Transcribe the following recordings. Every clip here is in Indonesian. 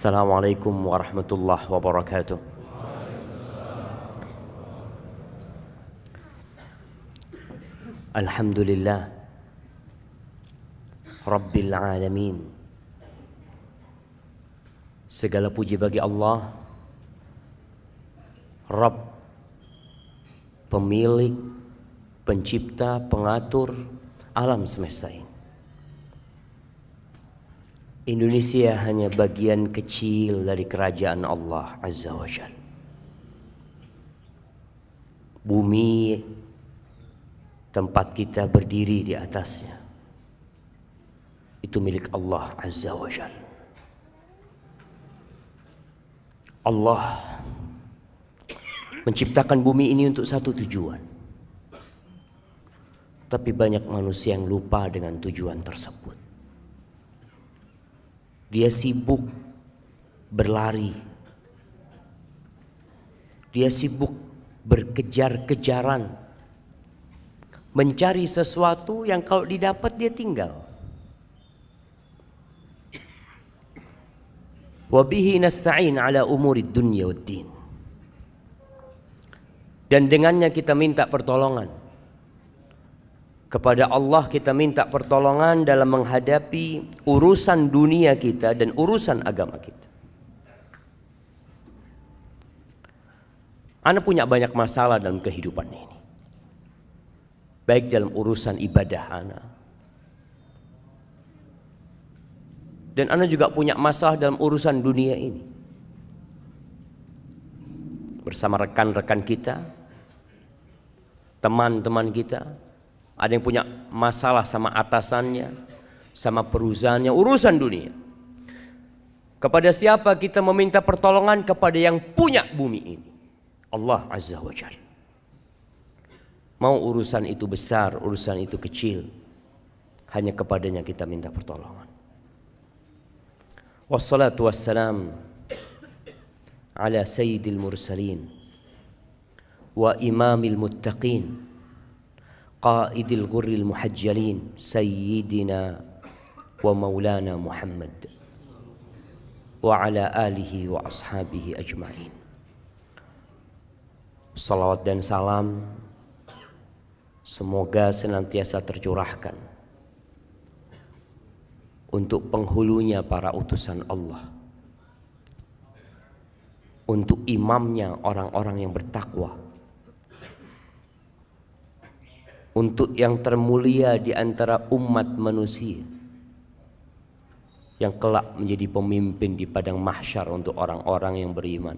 Assalamualaikum warahmatullahi wabarakatuh. Alhamdulillah Rabbil alamin. Segala puji bagi Allah, Rabb, pemilik, pencipta, pengatur alam semesta ini. Indonesia hanya bagian kecil dari kerajaan Allah Azza wa Jalla. Bumi tempat kita berdiri di atasnya itu milik Allah Azza wa Jalla. Allah menciptakan bumi ini untuk satu tujuan. Tapi banyak manusia yang lupa dengan tujuan tersebut. Dia sibuk berlari. Dia sibuk berkejar-kejaran. Mencari sesuatu yang kalau didapat dia tinggal. Wabihi nasta'in ala umurid dunya waddin. Dan dengannya kita minta pertolongan. Kepada Allah kita minta pertolongan dalam menghadapi urusan dunia kita dan urusan agama kita. Ana punya banyak masalah dalam kehidupan ini. Baik dalam urusan ibadah ana. Dan ana juga punya masalah dalam urusan dunia ini. Bersama rekan-rekan kita, teman-teman kita. Ada yang punya masalah sama atasannya, sama perusahaannya, urusan dunia. Kepada siapa kita meminta pertolongan? Kepada yang punya bumi ini, Allah Azza wa Jalla. Mau urusan itu besar, urusan itu kecil, hanya kepadanya kita minta pertolongan. Wassalatu wassalam ala sayyidil mursalin wa imamil muttaqin qaidil ghurril muhajjalin sayyidina wa maulana Muhammad wa ala alihi wa ashabihi ajma'in. Salawat dan salam semoga senantiasa tercurahkan untuk penghulunya para utusan Allah, untuk imamnya orang-orang yang bertakwa, untuk yang termulia di antara umat manusia yang kelak menjadi pemimpin di padang mahsyar untuk orang-orang yang beriman.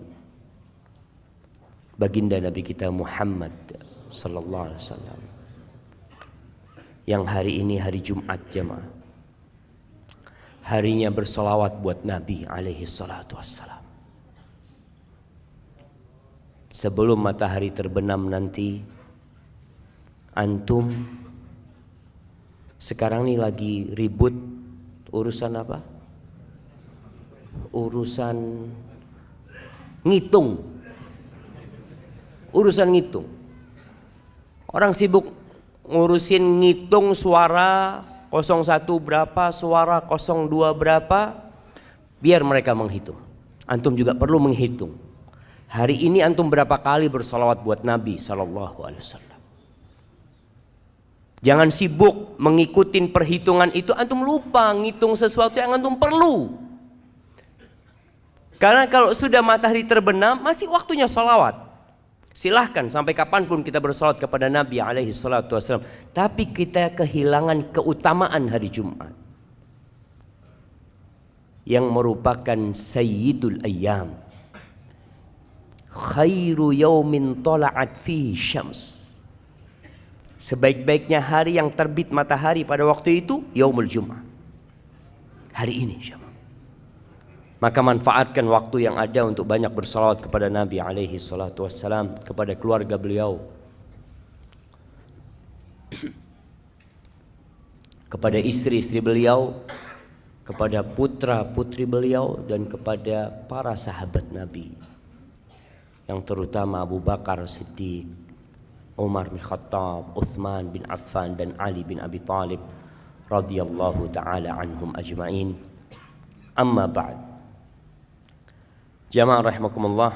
Baginda Nabi kita Muhammad sallallahu alaihi wasallam yang hari ini hari Jumat jemaah, harinya bersolawat buat Nabi alaihi salatu wassalam. Sebelum matahari terbenam nanti, antum sekarang ini lagi ribut urusan apa? Urusan ngitung. Urusan ngitung. Orang sibuk ngurusin ngitung suara 01 berapa, suara 02 berapa, biar mereka menghitung. Antum juga perlu menghitung. Hari ini antum berapa kali bersolawat buat Nabi sallallahu alaihi wasallam. Jangan sibuk mengikuti perhitungan itu, antum lupa ngitung sesuatu yang antum perlu. Karena kalau sudah matahari terbenam, masih waktunya sholawat. Silahkan sampai kapanpun kita bersolawat kepada Nabi alaihi salatu wassalam. Tapi kita kehilangan keutamaan hari Jumat, yang merupakan sayyidul ayyam. Khairu yaumin tala'at fihi syams. Sebaik-baiknya hari yang terbit matahari pada waktu itu yaumul Jum'ah. Hari ini syama. Maka manfaatkan waktu yang ada untuk banyak bersalawat kepada Nabi alaihi salatu wassalam, kepada keluarga beliau, kepada istri-istri beliau, kepada putra-putri beliau, dan kepada para sahabat Nabi, yang terutama Abu Bakar Siddiq, Umar bin Khattab, Uthman bin Affan, dan Ali bin Abi Thalib radhiyallahu ta'ala anhum ajma'in. Amma ba'd. Jamaah rahimakumullah.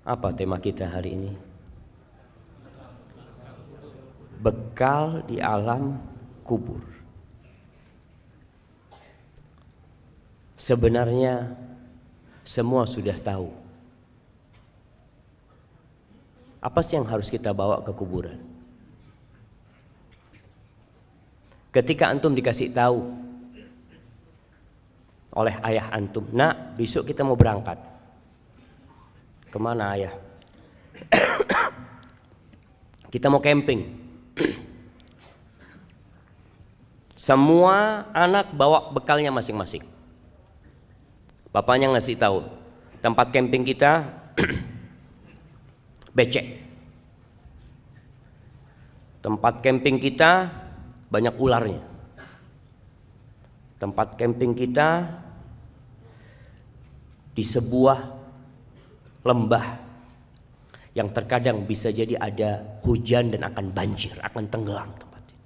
Apa tema kita hari ini? Bekal di alam kubur. Sebenarnya semua sudah tahu. Apa sih yang harus kita bawa ke kuburan? Ketika antum dikasih tahu oleh ayah antum, nak, besok kita mau berangkat. Kemana ayah? Kita mau camping. Semua anak bawa bekalnya masing-masing. Bapaknya ngasih tahu, tempat camping kita becek. Tempat camping kita banyak ularnya. Tempat camping kita di sebuah lembah yang terkadang bisa jadi ada hujan dan akan banjir, akan tenggelam tempat itu.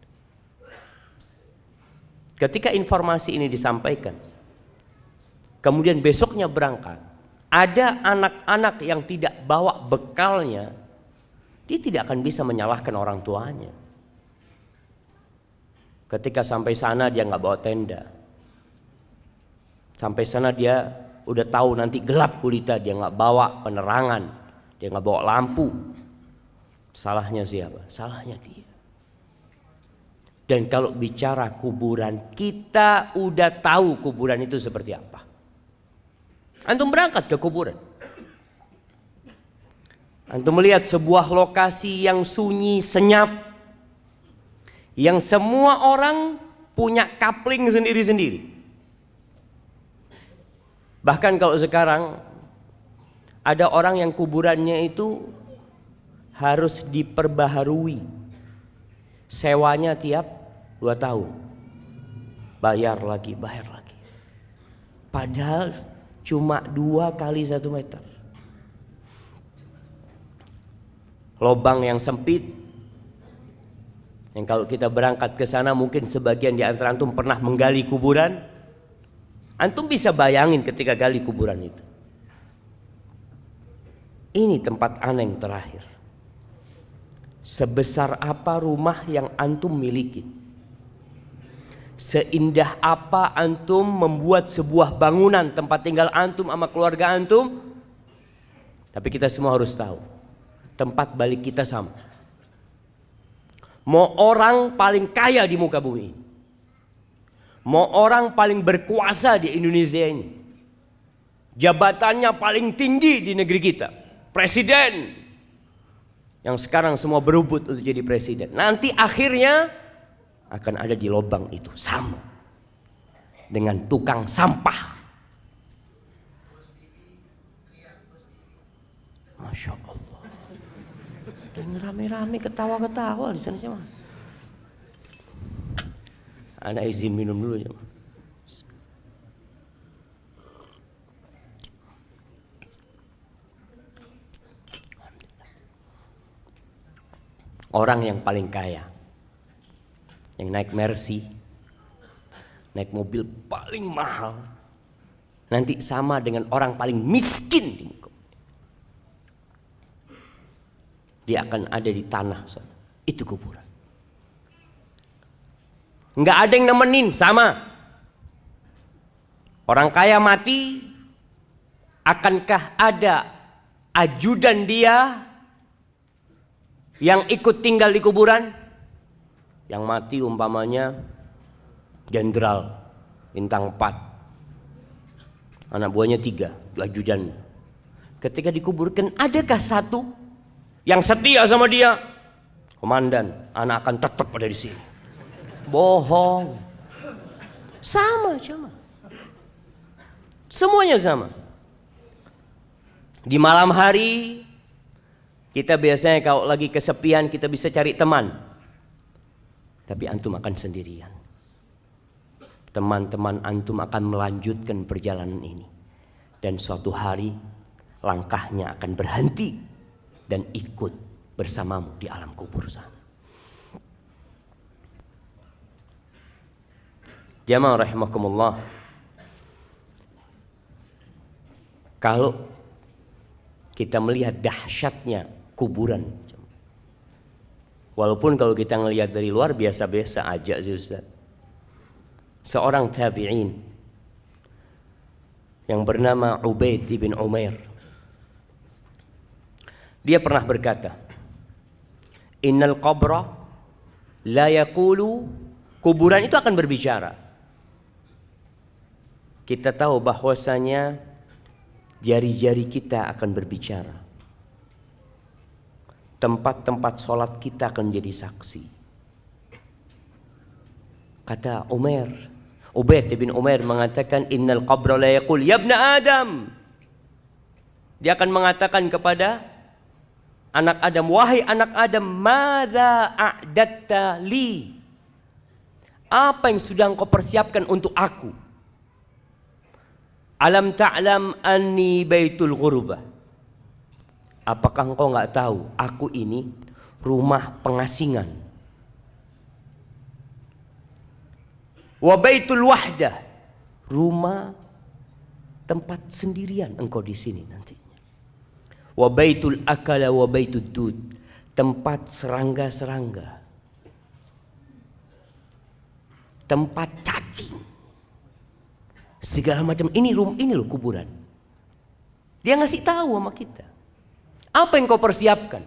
Ketika informasi ini disampaikan, kemudian besoknya berangkat, ada anak-anak yang tidak bawa bekalnya, dia tidak akan bisa menyalahkan orang tuanya. Ketika sampai sana dia nggak bawa tenda, sampai sana dia udah tahu nanti gelap gulita, dia nggak bawa penerangan, dia nggak bawa lampu. Salahnya siapa? Salahnya dia. Dan kalau bicara kuburan, kita udah tahu kuburan itu seperti apa. Antum berangkat ke kuburan, antum melihat sebuah lokasi yang sunyi, senyap, yang semua orang punya kapling sendiri-sendiri. Bahkan kalau sekarang ada orang yang kuburannya itu harus diperbaharui, sewanya tiap 2 tahun, bayar lagi. Padahal cuma 2 kali 1 meter. Lobang yang sempit, yang kalau kita berangkat ke sana mungkin sebagian di antara antum pernah menggali kuburan. Antum bisa bayangin ketika gali kuburan itu. Ini tempat aneh yang terakhir. Sebesar apa rumah yang antum miliki? Seindah apa antum membuat sebuah bangunan tempat tinggal antum sama keluarga antum? Tapi kita semua harus tahu, tempat balik kita sama. Mau orang paling kaya di muka bumi ini, mau orang paling berkuasa di Indonesia ini, jabatannya paling tinggi di negeri kita, presiden, yang sekarang semua berebut untuk jadi presiden, nanti akhirnya akan ada di lubang itu, sama dengan tukang sampah. Masya Allah, dan rame-rame ketawa-ketawa di sana cuma. Ana izin minum dulu ya. Orang yang paling kaya, yang naik Mercy, naik mobil paling mahal, nanti sama dengan orang paling miskin di muka. Dia akan ada di tanah sana. Itu kuburan. Nggak ada yang nemenin, sama. Orang kaya mati, akankah ada ajudan dia yang ikut tinggal di kuburan? Yang mati umpamanya jenderal bintang 4, anak buahnya 3, ajudan. Ketika dikuburkan, adakah satu yang setia sama dia? Komandan, anak akan tetap ada di sini. Bohong. Sama. Semuanya sama. Di malam hari kita biasanya kalau lagi kesepian kita bisa cari teman. Tapi antum akan sendirian. Teman-teman antum akan melanjutkan perjalanan ini. Dan suatu hari langkahnya akan berhenti dan ikut bersamamu di alam kubur sana. Jamaah rahimakumullah. Kalau kita melihat dahsyatnya kuburan, walaupun kalau kita ngelihat dari luar biasa-biasa aja sih Ustaz. Seorang tabi'in yang bernama Ubaid bin Umair, dia pernah berkata, innal qabra la yaqulu, kuburan itu akan berbicara. Kita tahu bahwasanya jari-jari kita akan berbicara. Tempat-tempat sholat kita akan menjadi saksi. Kata Ubaid bin Umair mengatakan, innal qabra la yaqul ya ibna Adam. Dia akan mengatakan kepada anak Adam, wahai anak Adam, madza a'datta li? Apa yang sudah engkau persiapkan untuk aku? Alam ta'lam anni baitul ghurbah. Apakah engkau enggak tahu aku ini rumah pengasingan? Wa baitul wahdah, rumah tempat sendirian engkau di sini nantinya. Wa baitul akala wa baitud dud, tempat serangga-serangga, tempat cacing, segala macam. Ini loh kuburan. Dia ngasih tahu sama kita apa yang kau persiapkan.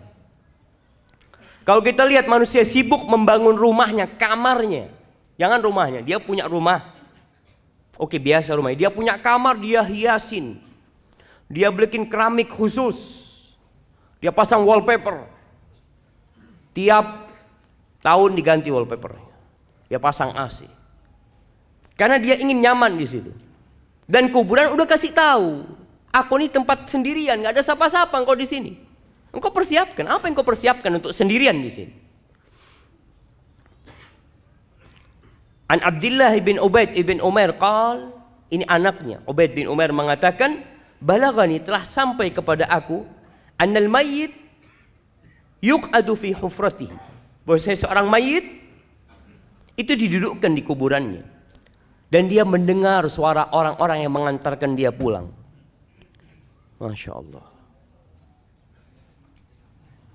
Kalau kita lihat manusia sibuk membangun rumahnya, kamarnya, jangan rumahnya, dia punya rumah. Oke, biasa rumahnya, dia punya kamar, dia hiasin, dia bikin keramik khusus, dia pasang wallpaper, tiap tahun diganti wallpapernya, dia pasang AC, karena dia ingin nyaman di situ. Dan kuburan udah kasih tahu, aku ini tempat sendirian, nggak ada siapa-siapa engkau di sini. Engkau persiapkan apa yang kau persiapkan untuk sendirian di sini? An Abdullah bin Ubaid bin Umair qal, ini anaknya Ubaid bin Umair mengatakan, balagani, telah sampai kepada aku, annal mayyit yuq'adu fi hufratihi, bahwa seorang mayit itu didudukkan di kuburannya dan dia mendengar suara orang-orang yang mengantarkan dia pulang. Masya Allah.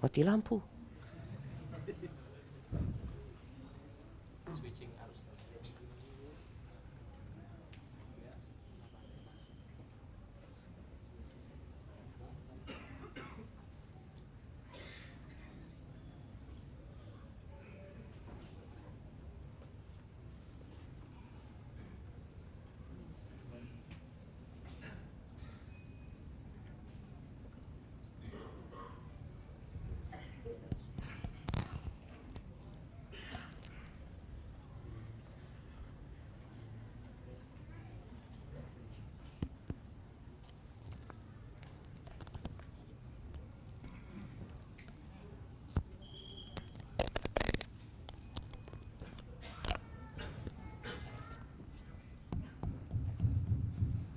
Mati lampu.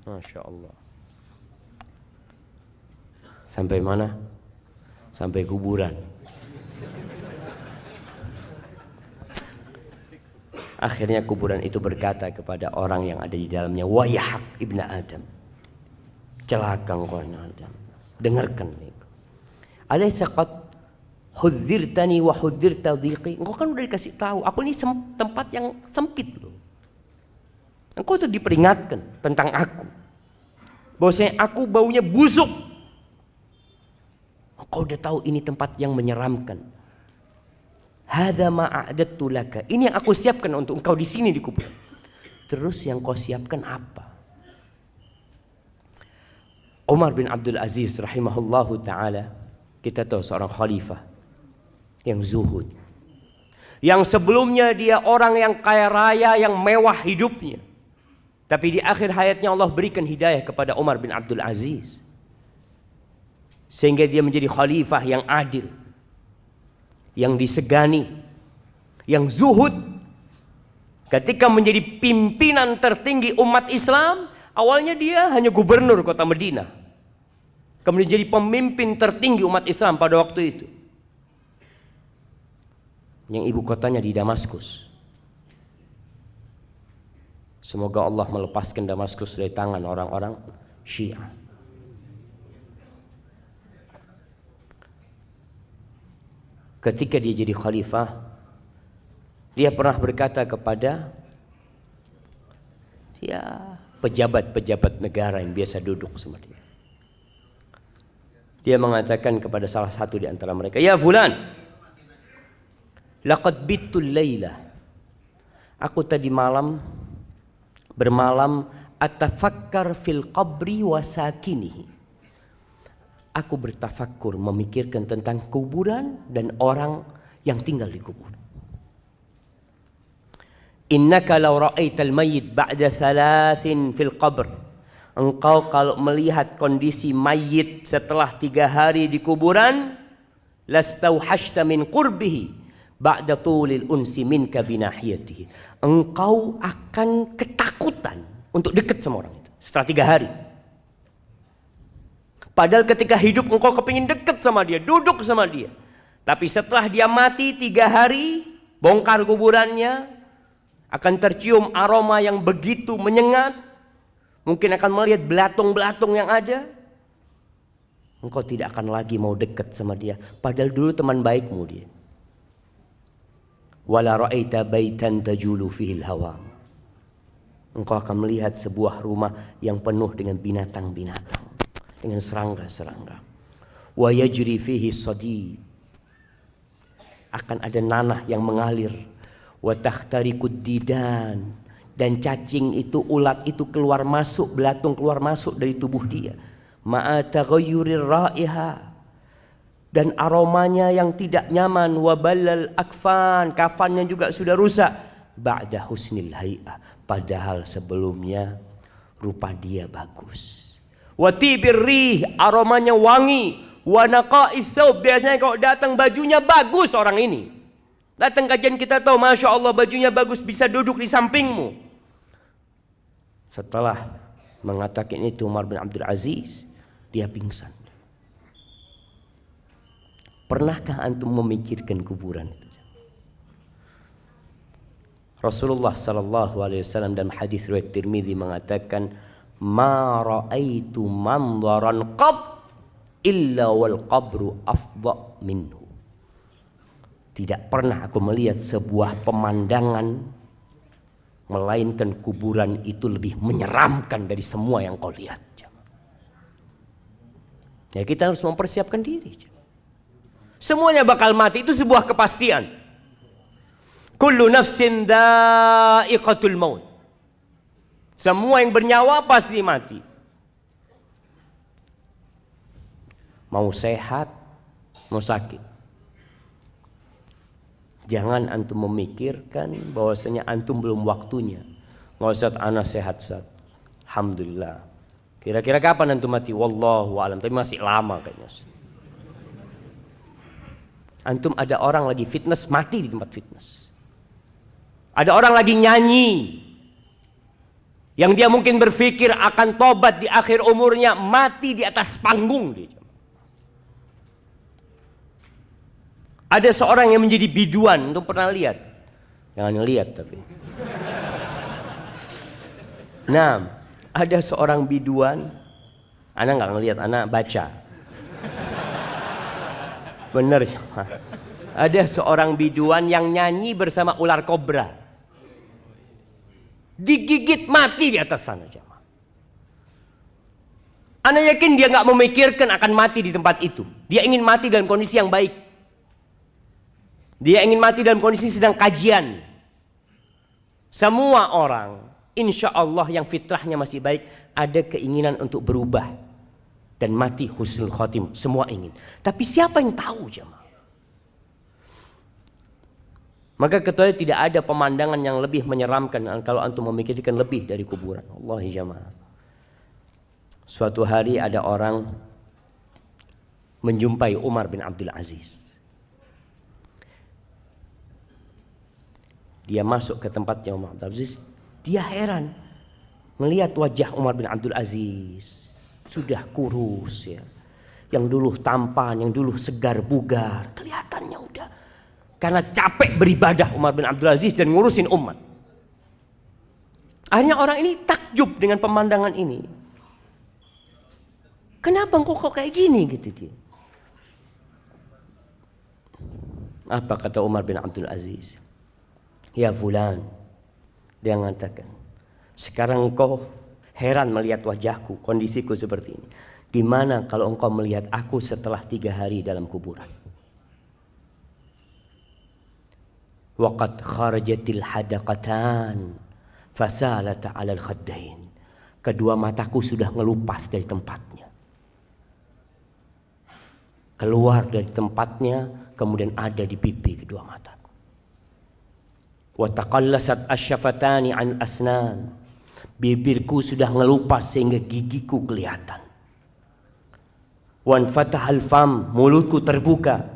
Masya Allah. Sampai mana? Sampai kuburan. Akhirnya kuburan itu berkata kepada orang yang ada di dalamnya, wayhak ibnu Adam, celaka engkau Adam, dengarkan itu. Alaysa qad hudzirtani wa hudzirta dhiqi? Engkau kan udah dikasih tahu, aku ini tempat yang sempit loh. Engkau tuh diperingatkan tentang aku, bahwasanya aku baunya busuk. Engkau udah tahu ini tempat yang menyeramkan. Hadza ma a'dattu laka, ini yang aku siapkan untuk engkau di sini di kuburan. Terus yang kau siapkan apa? Umar bin Abdul Aziz rahimahullahu taala, kita tahu seorang khalifah yang zuhud, yang sebelumnya dia orang yang kaya raya, yang mewah hidupnya, tapi di akhir hayatnya Allah berikan hidayah kepada Umar bin Abdul Aziz, sehingga dia menjadi khalifah yang adil, yang disegani, yang zuhud. Ketika menjadi pimpinan tertinggi umat Islam, awalnya dia hanya gubernur kota Madinah, kemudian jadi pemimpin tertinggi umat Islam pada waktu itu, yang ibu kotanya di Damaskus. Semoga Allah melepaskan Damaskus dari tangan orang-orang Syiah. ketika dia jadi khalifah, dia pernah berkata kepada pejabat-pejabat negara yang biasa duduk sama dia. Dia mengatakan kepada salah satu di antara mereka, "Ya fulan, laqad bittul laila." Aku tadi bermalam atafakkar fil qabri wa sakinihi. Aku bertafakkur, memikirkan tentang kuburan dan orang yang tinggal di kubur. Innaka law ra'aital mayyit ba'da thalathin fil qabr. Engkau kalau melihat kondisi mayit setelah 3 hari di kuburan, lastauhashta min qurbihi ba'da tulil unsi minka binahiyatihi. Engkau akan ketakutan untuk dekat sama orang itu setelah 3 hari. Padahal ketika hidup engkau kepingin dekat sama dia, duduk sama dia. Tapi setelah dia mati 3 hari, bongkar kuburannya, akan tercium aroma yang begitu menyengat. Mungkin akan melihat belatung-belatung yang ada. Engkau tidak akan lagi mau dekat sama dia. Padahal dulu teman baikmu dia. Wala ra'aita baitan tajulu fihil hawam. Engkau akan melihat sebuah rumah yang penuh dengan binatang-binatang, dengan serangga-serangga. Wa yajri fihi sadid. Akan ada nanah yang mengalir. Wa takhtarikud didan. Dan cacing itu, ulat itu keluar masuk, belatung keluar masuk dari tubuh dia. Ma'a taghayyurir raiha. Dan aromanya yang tidak nyaman. Wa balal akfan. Kafannya juga sudah rusak. Ba'da husnil hay'ah. Padahal sebelumnya rupa dia bagus. Wa tibir rih, aromanya wangi. Wa naqa'is thawb, biasanya kalau datang bajunya bagus orang ini. Datang kajian kita tahu, Masya Allah bajunya bagus, bisa duduk di sampingmu. Setelah mengatakan itu Umar bin Abdul Aziz, dia pingsan. Pernahkah antum memikirkan kuburan itu? Rasulullah sallallahu alaihi wasallam dalam hadis riwayat Tirmizi mengatakan, "Ma ra'aitu manzaran qat illa wal qabru afdha minhu." Tidak pernah aku melihat sebuah pemandangan melainkan kuburan itu lebih menyeramkan dari semua yang kau lihat. Ya, kita harus mempersiapkan diri. Semuanya bakal mati, itu sebuah kepastian. Kullu nafsin dha'iqatul maut. Semua yang bernyawa pasti mati. Mau sehat, mau sakit. Jangan antum memikirkan bahwasanya antum belum waktunya. Nggak usah, ana sehat saat. Alhamdulillah. Kira-kira kapan antum mati? Wallahu a'lam. Tapi masih lama kayaknya. Antum ada orang lagi fitness, mati di tempat fitness. Ada orang lagi nyanyi, yang dia mungkin berpikir akan tobat di akhir umurnya, mati di atas panggung dia. Ada seorang yang menjadi biduan, antum pernah lihat? Jangan lihat tapi. Nah, ada seorang biduan, ana nggak ngelihat, ana baca. Bener. Ada seorang biduan yang nyanyi bersama ular kobra. Digigit mati di atas sana. Ana yakin dia nggak memikirkan akan mati di tempat itu. Dia ingin mati dalam kondisi yang baik. Dia ingin mati dalam kondisi sedang kajian. Semua orang, insya Allah yang fitrahnya masih baik, ada keinginan untuk berubah dan mati husnul khotim. Semua ingin. Tapi siapa yang tahu jemaah? Maka ketahui tidak ada pemandangan yang lebih menyeramkan kalau antum memikirkan lebih dari kuburan. Wallahi jemaah. Suatu hari ada orang menjumpai Umar bin Abdul Aziz. Dia masuk ke tempatnya Umar bin Abdul Aziz. Dia heran melihat wajah Umar bin Abdul Aziz. Sudah kurus ya. Yang dulu tampan, yang dulu segar bugar. Kelihatannya udah. Karena capek beribadah Umar bin Abdul Aziz dan ngurusin umat. Akhirnya orang ini takjub dengan pemandangan ini. Kenapa kok kayak gini gitu dia. Apa kata Umar bin Abdul Aziz? Ya fulan, dia mengatakan, sekarang engkau heran melihat wajahku, kondisiku seperti ini. Gimana kalau engkau melihat aku setelah 3 hari dalam kuburan? Waqad kharajatil hadaqatan fasalata 'alal khaddain. Kedua mataku sudah ngelupas dari tempatnya. Keluar dari tempatnya, kemudian ada di pipi kedua mataku. Wa taqallasat asyafatani an asnan. Bibirku sudah ngelupas sehingga gigiku kelihatan. Wan fatahal fam, mulutku terbuka.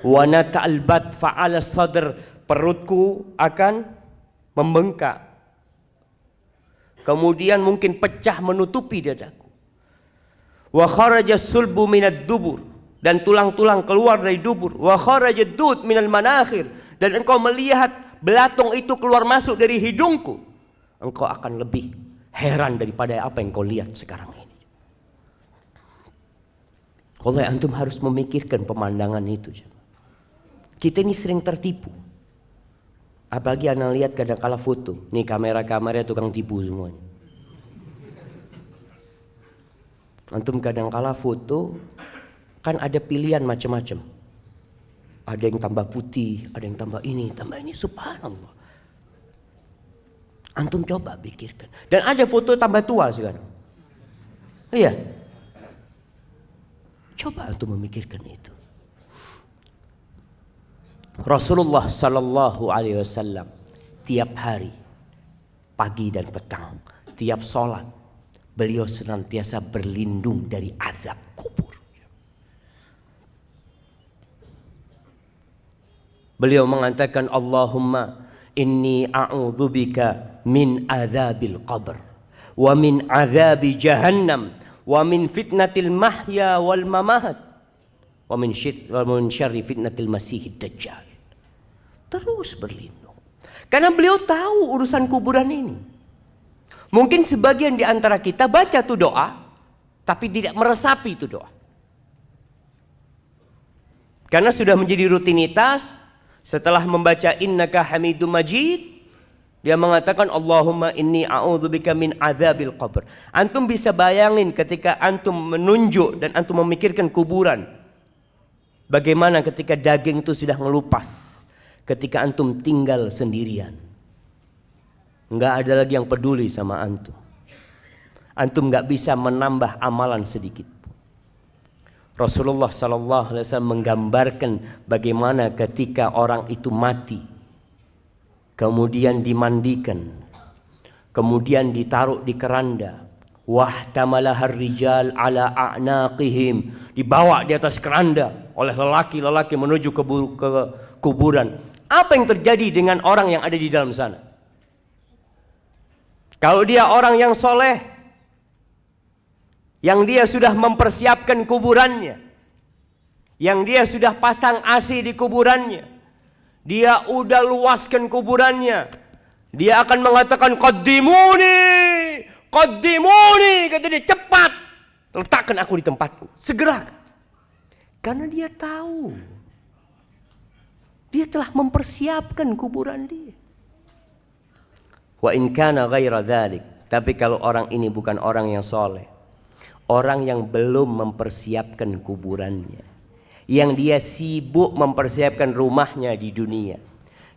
Wa nata'al bat fa'ala sadr, perutku akan membengkak. Kemudian mungkin pecah menutupi dadaku. Wa kharaja sulbu minad dubur, dan tulang-tulang keluar dari dubur. Wa kharaja dud minal manakhir, dan engkau melihat belatung itu keluar masuk dari hidungku. Engkau akan lebih heran daripada apa yang kau lihat sekarang ini. Oleh antum harus memikirkan pemandangan itu. Kita ini sering tertipu. Apalagi anda lihat kadang-kala foto. Nih kamera-kamera tukang tipu semuanya. Antum kadang-kala foto kan ada pilihan macam-macam. Ada yang tambah putih, ada yang tambah ini, subhanallah. Antum coba pikirkan. Dan ada foto tambah tua sekarang. Iya. Coba antum memikirkan itu. Rasulullah sallallahu alaihi wasallam tiap hari, pagi dan petang, tiap sholat, beliau senantiasa berlindung dari azab kubur. Beliau mengatakan, Allahumma inni a'udzubika min azabil qabr wa min azabi jahannam wa min fitnatil mahya wal mamat wa min syarri fitnatil masihid dajjal. Terus berlindung. Karena beliau tahu urusan kuburan ini. Mungkin sebagian di antara kita baca tuh doa, tapi tidak meresapi itu doa. Karena sudah menjadi rutinitas, setelah membaca innaka hamidum majid, dia mengatakan Allahumma inni a'udzubika min azabil qabr. Antum bisa bayangin ketika antum menunjuk dan antum memikirkan kuburan. Bagaimana ketika daging itu sudah ngelupas. Ketika antum tinggal sendirian. Enggak ada lagi yang peduli sama antum. Antum enggak bisa menambah amalan sedikit. Rasulullah sallallahu alaihi wasallam menggambarkan bagaimana ketika orang itu mati, kemudian dimandikan, kemudian ditaruh di keranda, wahtamalahar rijal ala a'naqihim, dibawa di atas keranda oleh lelaki-lelaki menuju ke kuburan. Apa yang terjadi dengan orang yang ada di dalam sana? Kalau dia orang yang soleh, yang dia sudah mempersiapkan kuburannya, yang dia sudah pasang AC di kuburannya, dia udah luaskan kuburannya, dia akan mengatakan qaddimuni, qaddimuni, kata dia, cepat letakkan aku di tempatku, segera. Karena dia tahu dia telah mempersiapkan kuburan dia. Wa in kana ghaira dzalik, tapi kalau orang ini bukan orang yang soleh, orang yang belum mempersiapkan kuburannya, yang dia sibuk mempersiapkan rumahnya di dunia,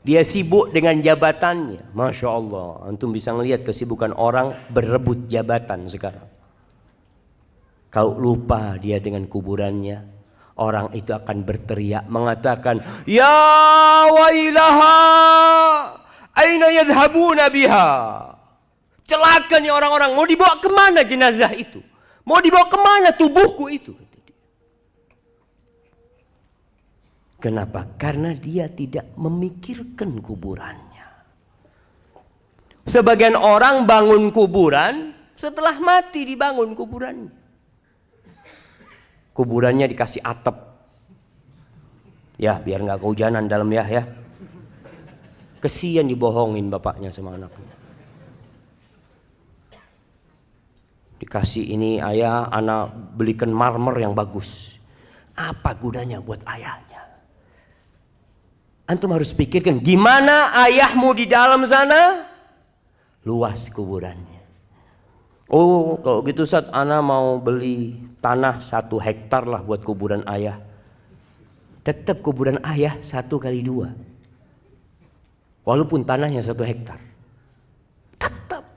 dia sibuk dengan jabatannya. Masya Allah, antum bisa melihat kesibukan orang berebut jabatan sekarang. Kalau lupa dia dengan kuburannya, orang itu akan berteriak mengatakan, ya wailaha, aina yadhhabuna biha. Celaka nih orang-orang, mau dibawa kemana jenazah itu? Mau dibawa kemana tubuhku itu? Kenapa? Karena dia tidak memikirkan kuburannya. Sebagian orang bangun kuburan, setelah mati dibangun kuburannya. Kuburannya dikasih atap. Ya, biar nggak kehujanan dalam ya. Kesian dibohongin bapaknya sama anaknya. Dikasih ini, ayah, anak belikan marmer yang bagus. Apa gunanya buat ayahnya? Antum harus pikirkan gimana ayahmu di dalam sana, luas kuburannya. Oh kalau gitu Ustaz, ana mau beli tanah 1 hektar lah buat kuburan ayah. Tetap kuburan ayah 1x2. Walaupun tanahnya 1 hektar. Tetap.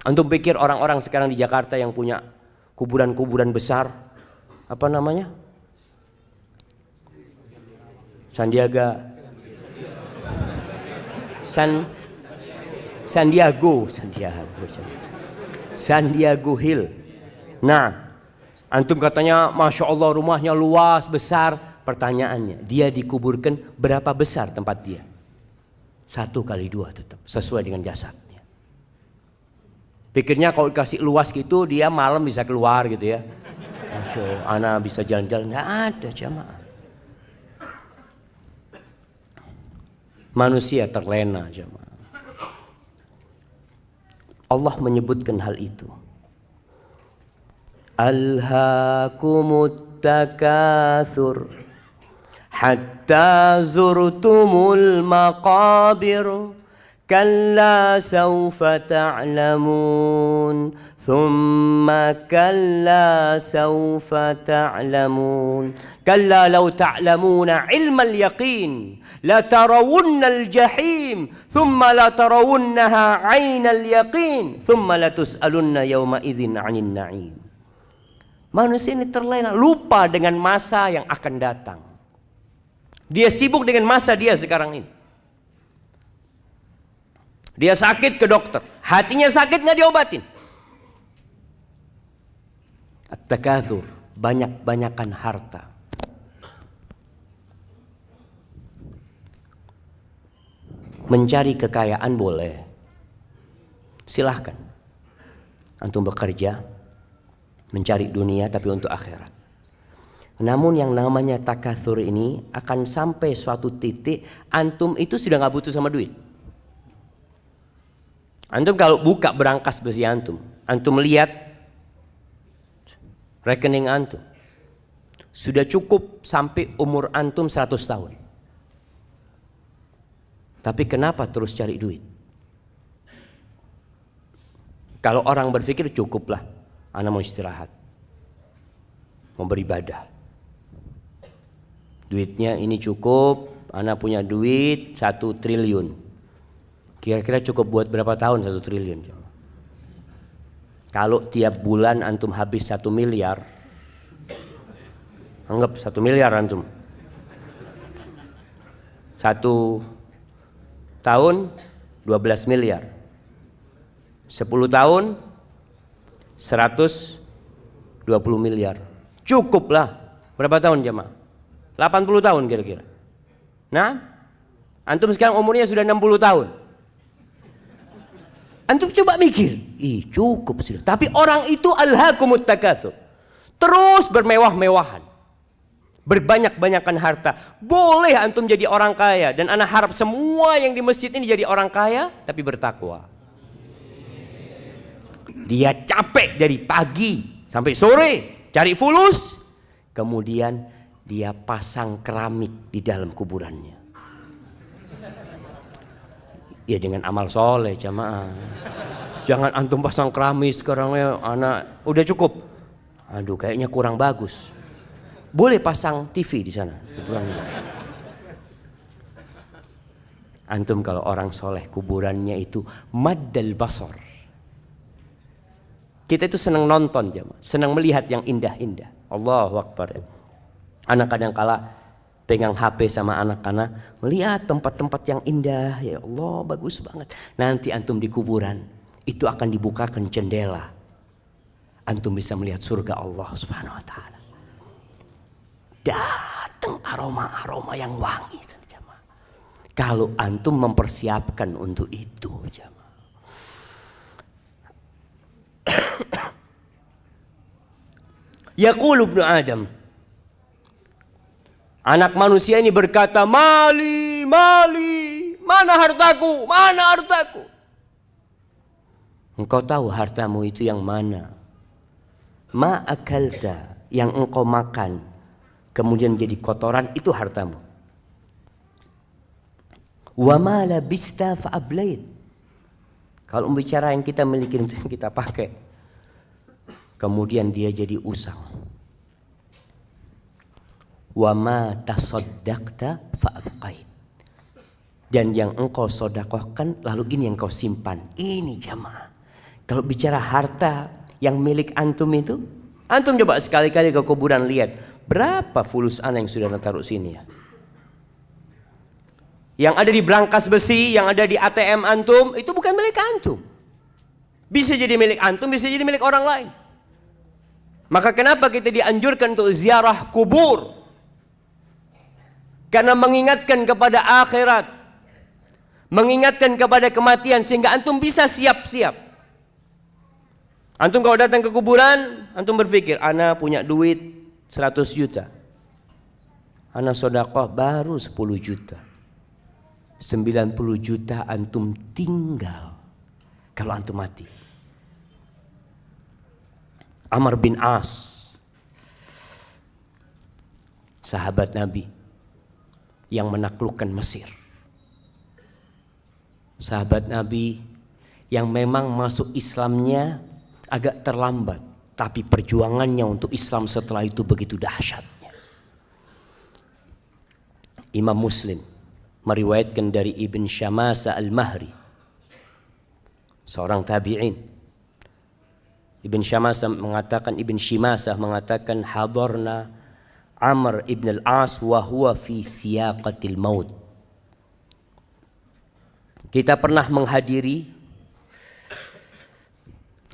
Antum pikir orang-orang sekarang di Jakarta yang punya kuburan-kuburan besar, apa namanya? Sandiago Hill. Nah, antum katanya Masya Allah rumahnya luas, besar. Pertanyaannya, dia dikuburkan berapa besar tempat dia? 1x2 tetap, sesuai dengan jasadnya. Pikirnya kalau dikasih luas gitu, dia malam bisa keluar gitu ya. Masya Allah, anak bisa jalan-jalan. Nggak ada jamaah. Manusia terlena jamaah. Allah menyebutkan hal itu. Alhaakumut takatsur hatta zurtumul maqabir kalla sawfa ta'lamun thumma kalla sawfa ta'lamun kalla law ta'lamuna ilmal yaqin la tarawunnal jahim thumma la tarawunnaha 'ainal yaqin thumma la tus'alunna yawma idzin 'anil na'im. Manusia ini terlena, lupa dengan masa yang akan datang. Dia sibuk dengan masa dia sekarang ini. Dia sakit ke dokter, hatinya sakit nggak diobatin. At-takatsur, banyak-banyakan harta. Mencari kekayaan boleh, silahkan. Antum bekerja, mencari dunia tapi untuk akhirat. Namun yang namanya takatsur ini akan sampai suatu titik antum itu sudah nggak butuh sama duit. Antum kalau buka berangkas besi antum lihat rekening antum sudah cukup sampai umur antum 100 tahun. Tapi kenapa terus cari duit? Kalau orang berpikir cukuplah, ana mau istirahat, mau beribadah. Duitnya ini cukup, ana punya duit 1 triliun. Kira-kira cukup buat berapa tahun 1 triliun? Kalau tiap bulan antum habis 1 miliar, anggap 1 miliar antum. 1 tahun 12 miliar. 10 tahun 120 miliar. Cukup lah. Berapa tahun jemaah? 80 tahun kira-kira. Nah, antum sekarang umurnya sudah 60 tahun. Antum coba mikir, cukup sudah. Tapi orang itu alhaakumut takatsur. Terus bermewah-mewahan. Berbanyak-banyakan harta. Boleh antum jadi orang kaya. Dan ana harap semua yang di masjid ini jadi orang kaya tapi bertakwa. Dia capek dari pagi sampai sore cari fulus. Kemudian dia pasang keramik di dalam kuburannya. Ya dengan amal soleh jamaah. Jangan antum pasang keramik sekarang ya anak udah cukup. Aduh kayaknya kurang bagus. Boleh pasang TV di sana. Antum kalau orang soleh kuburannya itu maddal basar. Kita itu senang nonton jamaah, senang melihat yang indah-indah. Allahu Akbar. Anak kadang kala pegang HP sama anak-anak, melihat tempat-tempat yang indah, ya Allah bagus banget. Nanti antum di kuburan itu akan dibukakan jendela, antum bisa melihat surga Allah Subhanahu Wa Taala. Datang aroma-aroma yang wangi, jamaah. Kalau antum mempersiapkan untuk itu, jamaah. Yaqulu ibnu Adam, anak manusia ini berkata, mali, mali, mana hartaku, mana hartaku? Engkau tahu hartamu itu yang mana? Ma akalta, yang engkau makan, kemudian jadi kotoran, itu hartamu. Wa ma labista fa ablait. Kalau bicara yang kita miliki itu yang kita pakai. Kemudian dia jadi usang. Wa ma tasaddaqta fa abqait. Dan yang engkau sedekahkan lalu ini yang kau simpan. Ini jamaah. Kalau bicara harta yang milik antum itu, antum coba sekali-kali ke kuburan lihat berapa fulus ana yang sudah taruh sini ya. Yang ada di brankas besi, yang ada di ATM antum, itu bukan milik antum. Bisa jadi milik antum, bisa jadi milik orang lain. Maka kenapa kita dianjurkan untuk ziarah kubur? Karena mengingatkan kepada akhirat. Mengingatkan kepada kematian sehingga antum bisa siap-siap. Antum kalau datang ke kuburan, antum berpikir, ana punya duit 100 juta. Ana sedekah baru 10 juta. 90 juta antum tinggal kalau antum mati. Amr bin As, sahabat Nabi yang menaklukkan Mesir. Sahabat Nabi yang memang masuk Islamnya agak terlambat, tapi perjuangannya untuk Islam setelah itu begitu dahsyatnya. Imam Muslim meriwayatkan dari Ibn Syamasa al-Mahri, seorang tabi'in. Ibn Syamasa mengatakan hadarna Amr ibn al-As wa huwa fi siyaqatil maut. Kita pernah menghadiri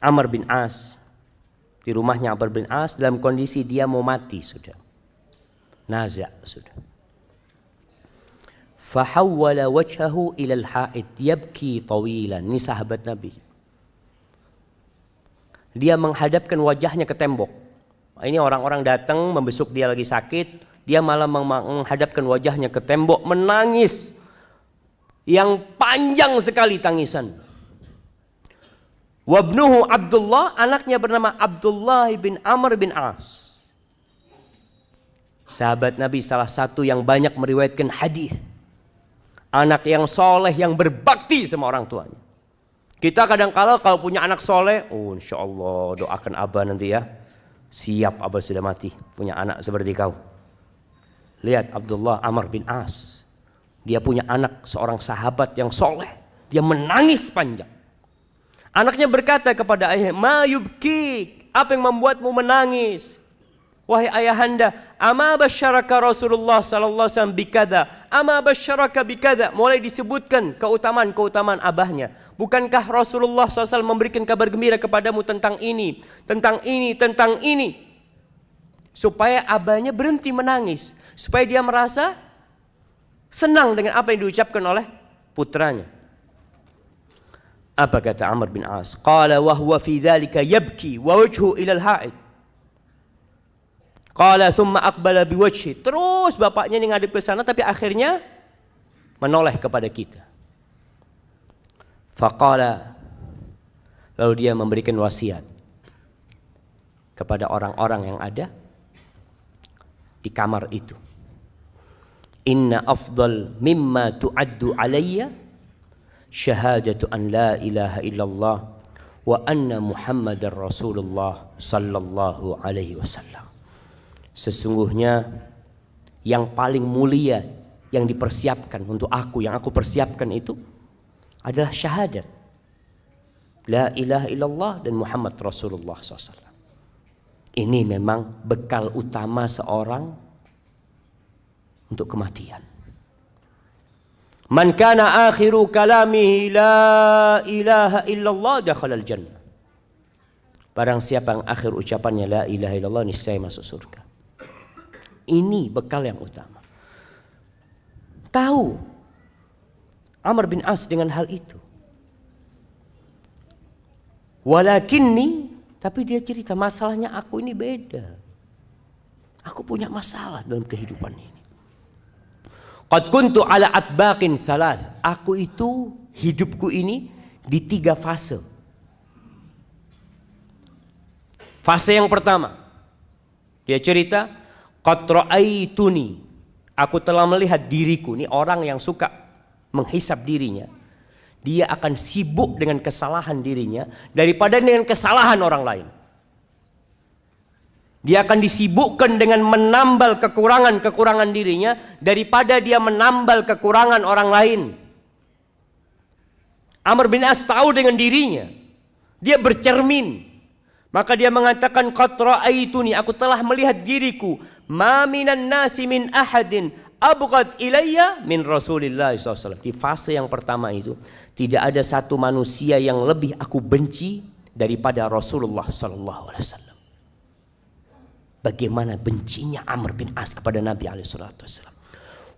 Amr bin As di rumahnya. Amr bin As dalam kondisi dia mau mati sudah. Naza sudah. Fahawwala wajhahu ila al-ha'id yabki tawilan. Ini sahabat Nabi. Dia menghadapkan wajahnya ke tembok. Ini orang-orang datang membesuk dia lagi sakit, dia malah menghadapkan wajahnya ke tembok menangis. Yang panjang sekali tangisan. Wabnuhu Abdullah, anaknya bernama Abdullah bin Amr bin As. Sahabat Nabi salah satu yang banyak meriwayatkan hadis. Anak yang soleh, yang berbakti sama orang tuanya. Kita kadang-kala kalau punya anak soleh, oh insya Allah doakan abah nanti ya. Siap abah sudah mati, punya anak seperti kau. Lihat Abdullah Amr bin As. Dia punya anak seorang sahabat yang soleh. Dia menangis panjang. Anaknya berkata kepada ayah, ma yubkik, apa yang membuatmu menangis? Wahai ayahanda, ama basyaraka Rasulullah sallallahu alaihi wasallam bikada, ama basyaraka bikada. Mulai disebutkan keutamaan-keutamaan abahnya. Bukankah Rasulullah SAW memberikan kabar gembira kepadamu tentang ini, tentang ini, tentang ini? Supaya abahnya berhenti menangis, supaya dia merasa senang dengan apa yang diucapkan oleh putranya. Apa kata Amr bin As? Qala wa huwa fi dzalika yabki wa wajhu ila al-ha'id. Qala thumma aqbala biwajhi. Terus bapaknya ini ngadep ke sana tapi akhirnya menoleh kepada kita. Faqala, lalu dia memberikan wasiat kepada orang-orang yang ada di kamar itu. Inna afdal mimma tu'addu alayya syahadatu an la ilaha illallah wa anna Muhammadar Rasulullah sallallahu alaihi wasallam. Sesungguhnya yang paling mulia yang dipersiapkan untuk aku, yang aku persiapkan itu adalah syahadat la ilaha illallah dan Muhammad Rasulullah SAW. Ini memang bekal utama seorang untuk kematian. Man kana akhiru kalamihi la ilaha illallah dakhala al-jannah. Barang siapa yang akhir ucapannya la ilaha illallah niscaya masuk surga. Ini bekal yang utama. Tahu Amr bin As dengan hal itu. Walakinni, tapi dia cerita masalahnya aku ini beda. Aku punya masalah dalam kehidupan ini. Qad kuntu ala atbaqin salas. Aku itu hidupku ini di 3 fase. Fase yang pertama, dia cerita, qad ra'aituni, aku telah melihat diriku. Ini orang yang suka menghisap dirinya, dia akan sibuk dengan kesalahan dirinya daripada dengan kesalahan orang lain. Dia akan disibukkan dengan menambal kekurangan-kekurangan dirinya daripada dia menambal kekurangan orang lain. Amr bin As tahu dengan dirinya. Dia bercermin. Maka dia mengatakan, qad ra'aituni, aku telah melihat diriku, ma minan nasi min ahadin abghad ilayya min Rasulillah SAW. Di fase yang pertama itu, tidak ada satu manusia yang lebih aku benci daripada Rasulullah SAW. Bagaimana bencinya Amr bin As kepada Nabi SAW.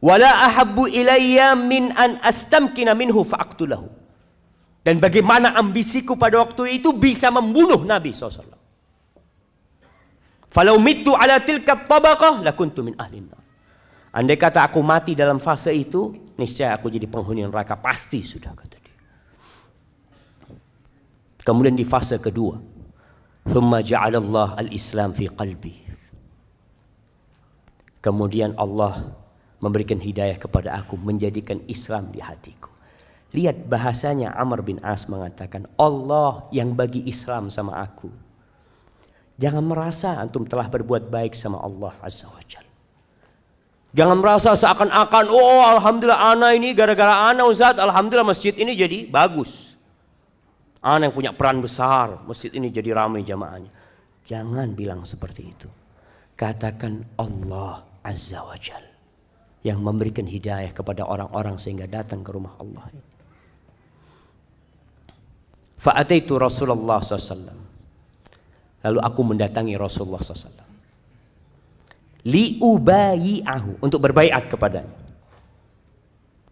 Wala ahabbu ilayya min an astamkina minhu fa'aqtulahu. Dan bagaimana ambisiku pada waktu itu bisa membunuh Nabi SAW. Falau mittu ala tilka tabaqah lakuntu min ahlin nar. Andai kata aku mati dalam fase itu, niscaya aku jadi penghuni neraka, pasti sudah, kata dia. Kemudian di fase kedua, thumma ja'alallah al-islam fi qalbi. Kemudian Allah memberikan hidayah kepada aku, menjadikan Islam di hatiku. Lihat bahasanya, Amr bin As mengatakan, Allah yang bagi Islam sama aku. Jangan merasa antum telah berbuat baik sama Allah Azza wa Jalla. Jangan merasa seakan-akan, oh alhamdulillah ana ini gara-gara ana Ustaz, alhamdulillah masjid ini jadi bagus. Ana yang punya peran besar, masjid ini jadi ramai jamaahnya. Jangan bilang seperti itu. Katakan Allah Azza wa Jalla yang memberikan hidayah kepada orang-orang sehingga datang ke rumah Allah. Fa'ataitu Rasulullah SAW. Lalu aku mendatangi Rasulullah SAW. Liubayi'ahu, untuk berbaiat kepadanya.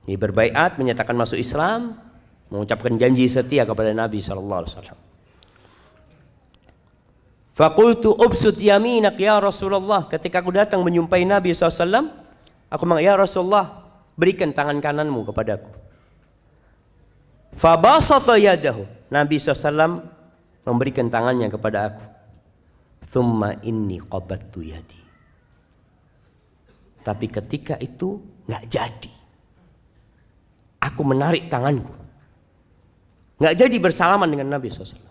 Ini berbaiat, menyatakan masuk Islam, mengucapkan janji setia kepada Nabi SAW. Faqultu ubsut yaminak ya Rasulullah. Ketika aku datang menyumpai Nabi SAW, aku mengatakan, ya Rasulullah, berikan tangan kananmu kepadaku. Fabasata yadahu. Nabi SAW memberikan tangannya kepada aku. Thumma inni qabattu yadi. Tapi ketika itu nggak jadi. Aku menarik tanganku. Nggak jadi bersalaman dengan Nabi SAW.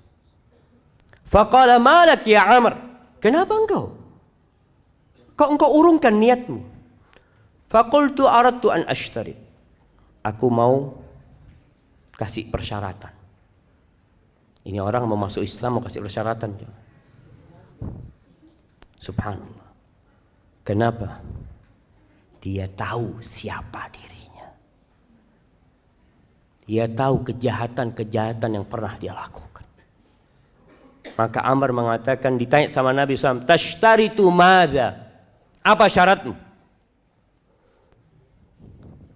Faqala malak ya Amr. Kenapa engkau? Kok engkau urungkan niatmu? Faqultu aradtu an ashtarit. Aku mau kasih persyaratan. Ini orang mau masuk Islam mau kasih persyaratan. Subhanallah. Kenapa? Dia tahu siapa dirinya. Dia tahu kejahatan-kejahatan yang pernah dia lakukan. Maka Amr mengatakan, ditanya sama Nabi SAW, tashtaritu madza? Apa syaratmu?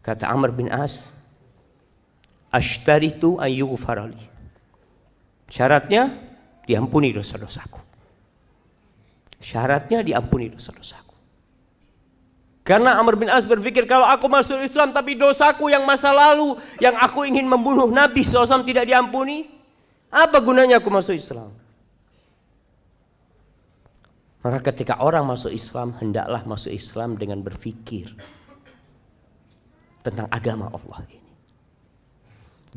Kata Amr bin As, ashtaritu an yughfarali. Syaratnya diampuni dosa-dosaku. Syaratnya diampuni dosa-dosaku. Karena Amr bin As berpikir, kalau aku masuk Islam tapi dosaku yang masa lalu, yang aku ingin membunuh Nabi SAW tidak diampuni, apa gunanya aku masuk Islam? Maka ketika orang masuk Islam, hendaklah masuk Islam dengan berpikir tentang agama Allah ini.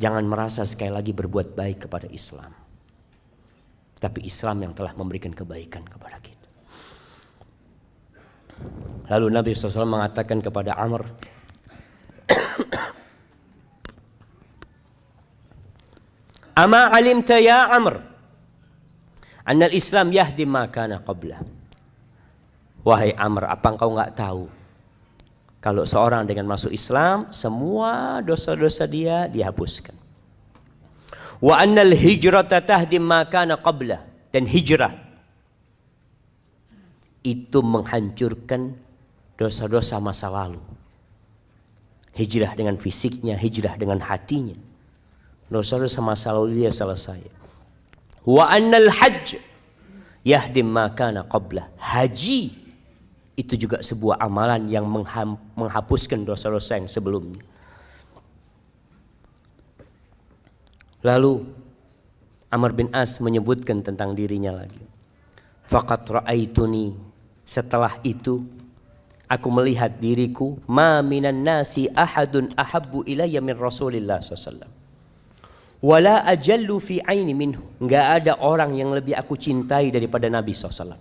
Jangan merasa sekali lagi berbuat baik kepada Islam, tapi Islam yang telah memberikan kebaikan kepada kita. Lalu Nabi SAW mengatakan kepada Amr, Ama alimta ya Amr, anna al-Islam yahdi ma kana qabla. Wahai Amr, apa engkau enggak tahu kalau seorang dengan masuk Islam, semua dosa-dosa dia dihapuskan. Wa anna al-hijrata tahdi ma kana qabla, dan hijrah itu menghancurkan dosa-dosa masa lalu. Hijrah dengan fisiknya, hijrah dengan hatinya. Dosa-dosa masa lalu dia selesai. Wa annal hajj yahdim ma kana qabla. Haji itu juga sebuah amalan yang menghapuskan dosa-dosa yang sebelumnya. Lalu Amr bin As menyebutkan tentang dirinya lagi. Faqad ra'aituni. Setelah itu aku melihat diriku, ma minan nasi ahadun ahabbu ilayya min Rasulillah SAW. Wala ajallu fi aini minhu. Enggak ada orang yang lebih aku cintai daripada Nabi SAW.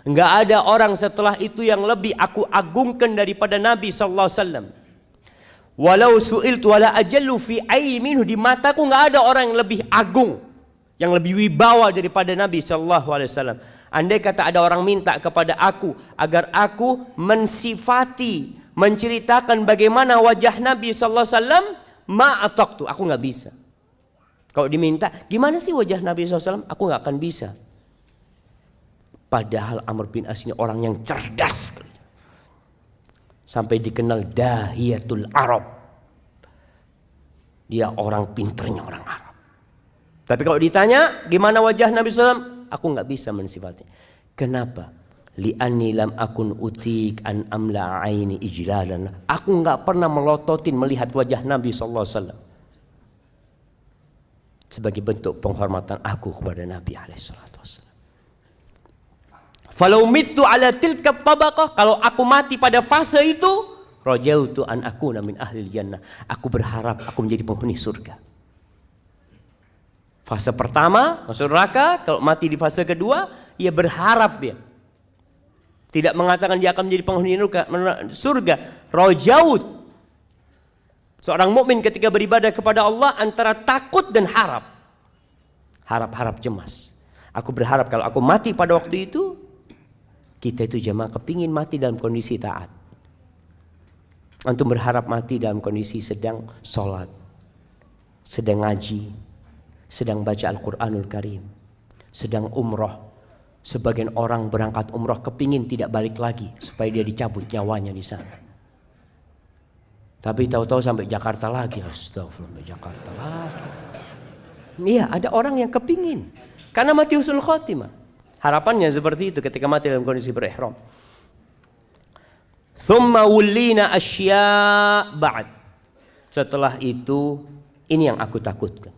Enggak ada orang setelah itu yang lebih aku agungkan daripada Nabi SAW. Walau su'iltu wala ajallu fi aini minhu. Di mataku enggak ada orang yang lebih agung, yang lebih wibawa daripada Nabi SAW. Andai kata ada orang minta kepada aku agar aku mensifati, menceritakan bagaimana wajah Nabi SAW, ma'ataktu, aku nggak bisa. Kalau diminta, gimana sih wajah Nabi SAW, aku nggak akan bisa. Padahal Amr bin As ini orang yang cerdas, sampai dikenal dahiyatul Arab. Dia orang pinternya orang Arab. Tapi kalau ditanya gimana wajah Nabi SAW, aku nggak bisa mensifati. Kenapa? Li'anni lam akun utik an amla aini ijlalan. Aku nggak pernah melototin melihat wajah Nabi SAW sebagai bentuk penghormatan aku kepada Nabi SAW. Falau mittu ala tilka tabaqah, kalau aku mati pada fase itu, rajautu an akuna min ahli jannah. Aku berharap aku menjadi penghuni surga. Fase pertama masuk neraka, kalau mati di fase kedua, ia berharap dia. Tidak mengatakan dia akan menjadi penghuni surga. Rajaut. Seorang mukmin ketika beribadah kepada Allah antara takut dan harap. Harap-harap cemas. Aku berharap kalau aku mati pada waktu itu, kita itu jamaah kepingin mati dalam kondisi taat. Antum berharap mati dalam kondisi sedang sholat, sedang ngaji, sedang baca Al-Quranul Karim, sedang umroh. Sebagian orang berangkat umroh kepingin tidak balik lagi supaya dia dicabut nyawanya di sana. Tapi tahu-tahu sampai Jakarta lagi. Astagfirullah, sampai Jakarta lagi. Iya, ada orang yang kepingin karena mati husnul khotimah. Harapannya seperti itu ketika mati dalam kondisi berihram. Thumma wullina asya' ba'd. Setelah itu, ini yang aku takutkan.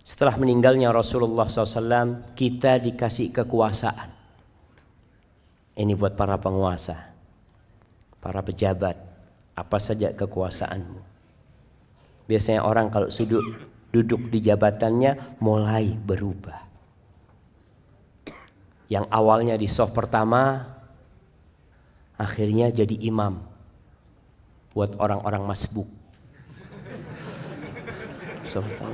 Setelah meninggalnya Rasulullah SAW, kita dikasih kekuasaan. Ini buat para penguasa, para pejabat, apa saja kekuasaanmu. Biasanya orang kalau duduk di jabatannya mulai berubah. Yang awalnya di soft pertama, akhirnya jadi imam buat orang-orang masbuk.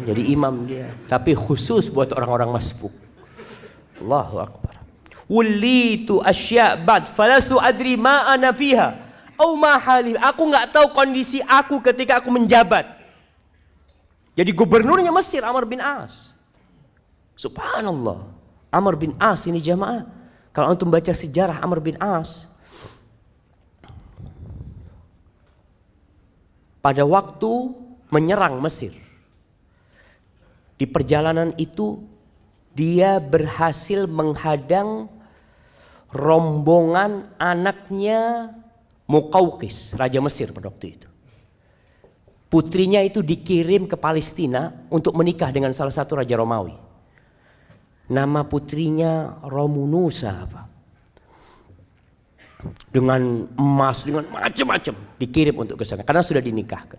Jadi imam dia, tapi khusus buat orang-orang masbuk. Allahu Akbar. Wulitu asya' ba'd falastu adri ma ana fiha au ma hali. Aku enggak tahu kondisi aku ketika aku menjabat. Jadi gubernurnya Mesir Amr bin As. Subhanallah. Amr bin As ini jamaah. Kalau antum baca sejarah Amr bin As, pada waktu menyerang Mesir, di perjalanan itu dia berhasil menghadang rombongan anaknya Muqawqis, Raja Mesir pada waktu itu. Putrinya itu dikirim ke Palestina untuk menikah dengan salah satu raja Romawi. Nama putrinya Romunusa apa? Dengan emas, dengan macam-macam dikirim untuk ke sana karena sudah dinikahkan.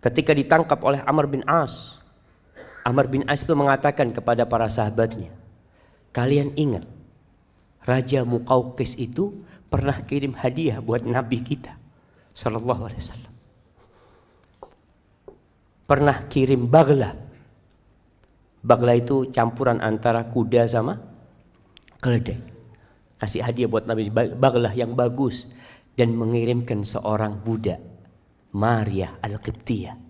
Ketika ditangkap oleh Amr bin As, Amr bin As itu mengatakan kepada para sahabatnya, kalian ingat Raja Muqawqis itu pernah kirim hadiah buat Nabi kita sallallahu alaihi wasallam. Pernah kirim bagla. Bagla itu campuran antara kuda sama keledai. Kasih hadiah buat Nabi, bagla yang bagus, dan mengirimkan seorang budak, Maria Al-Qibtiyah.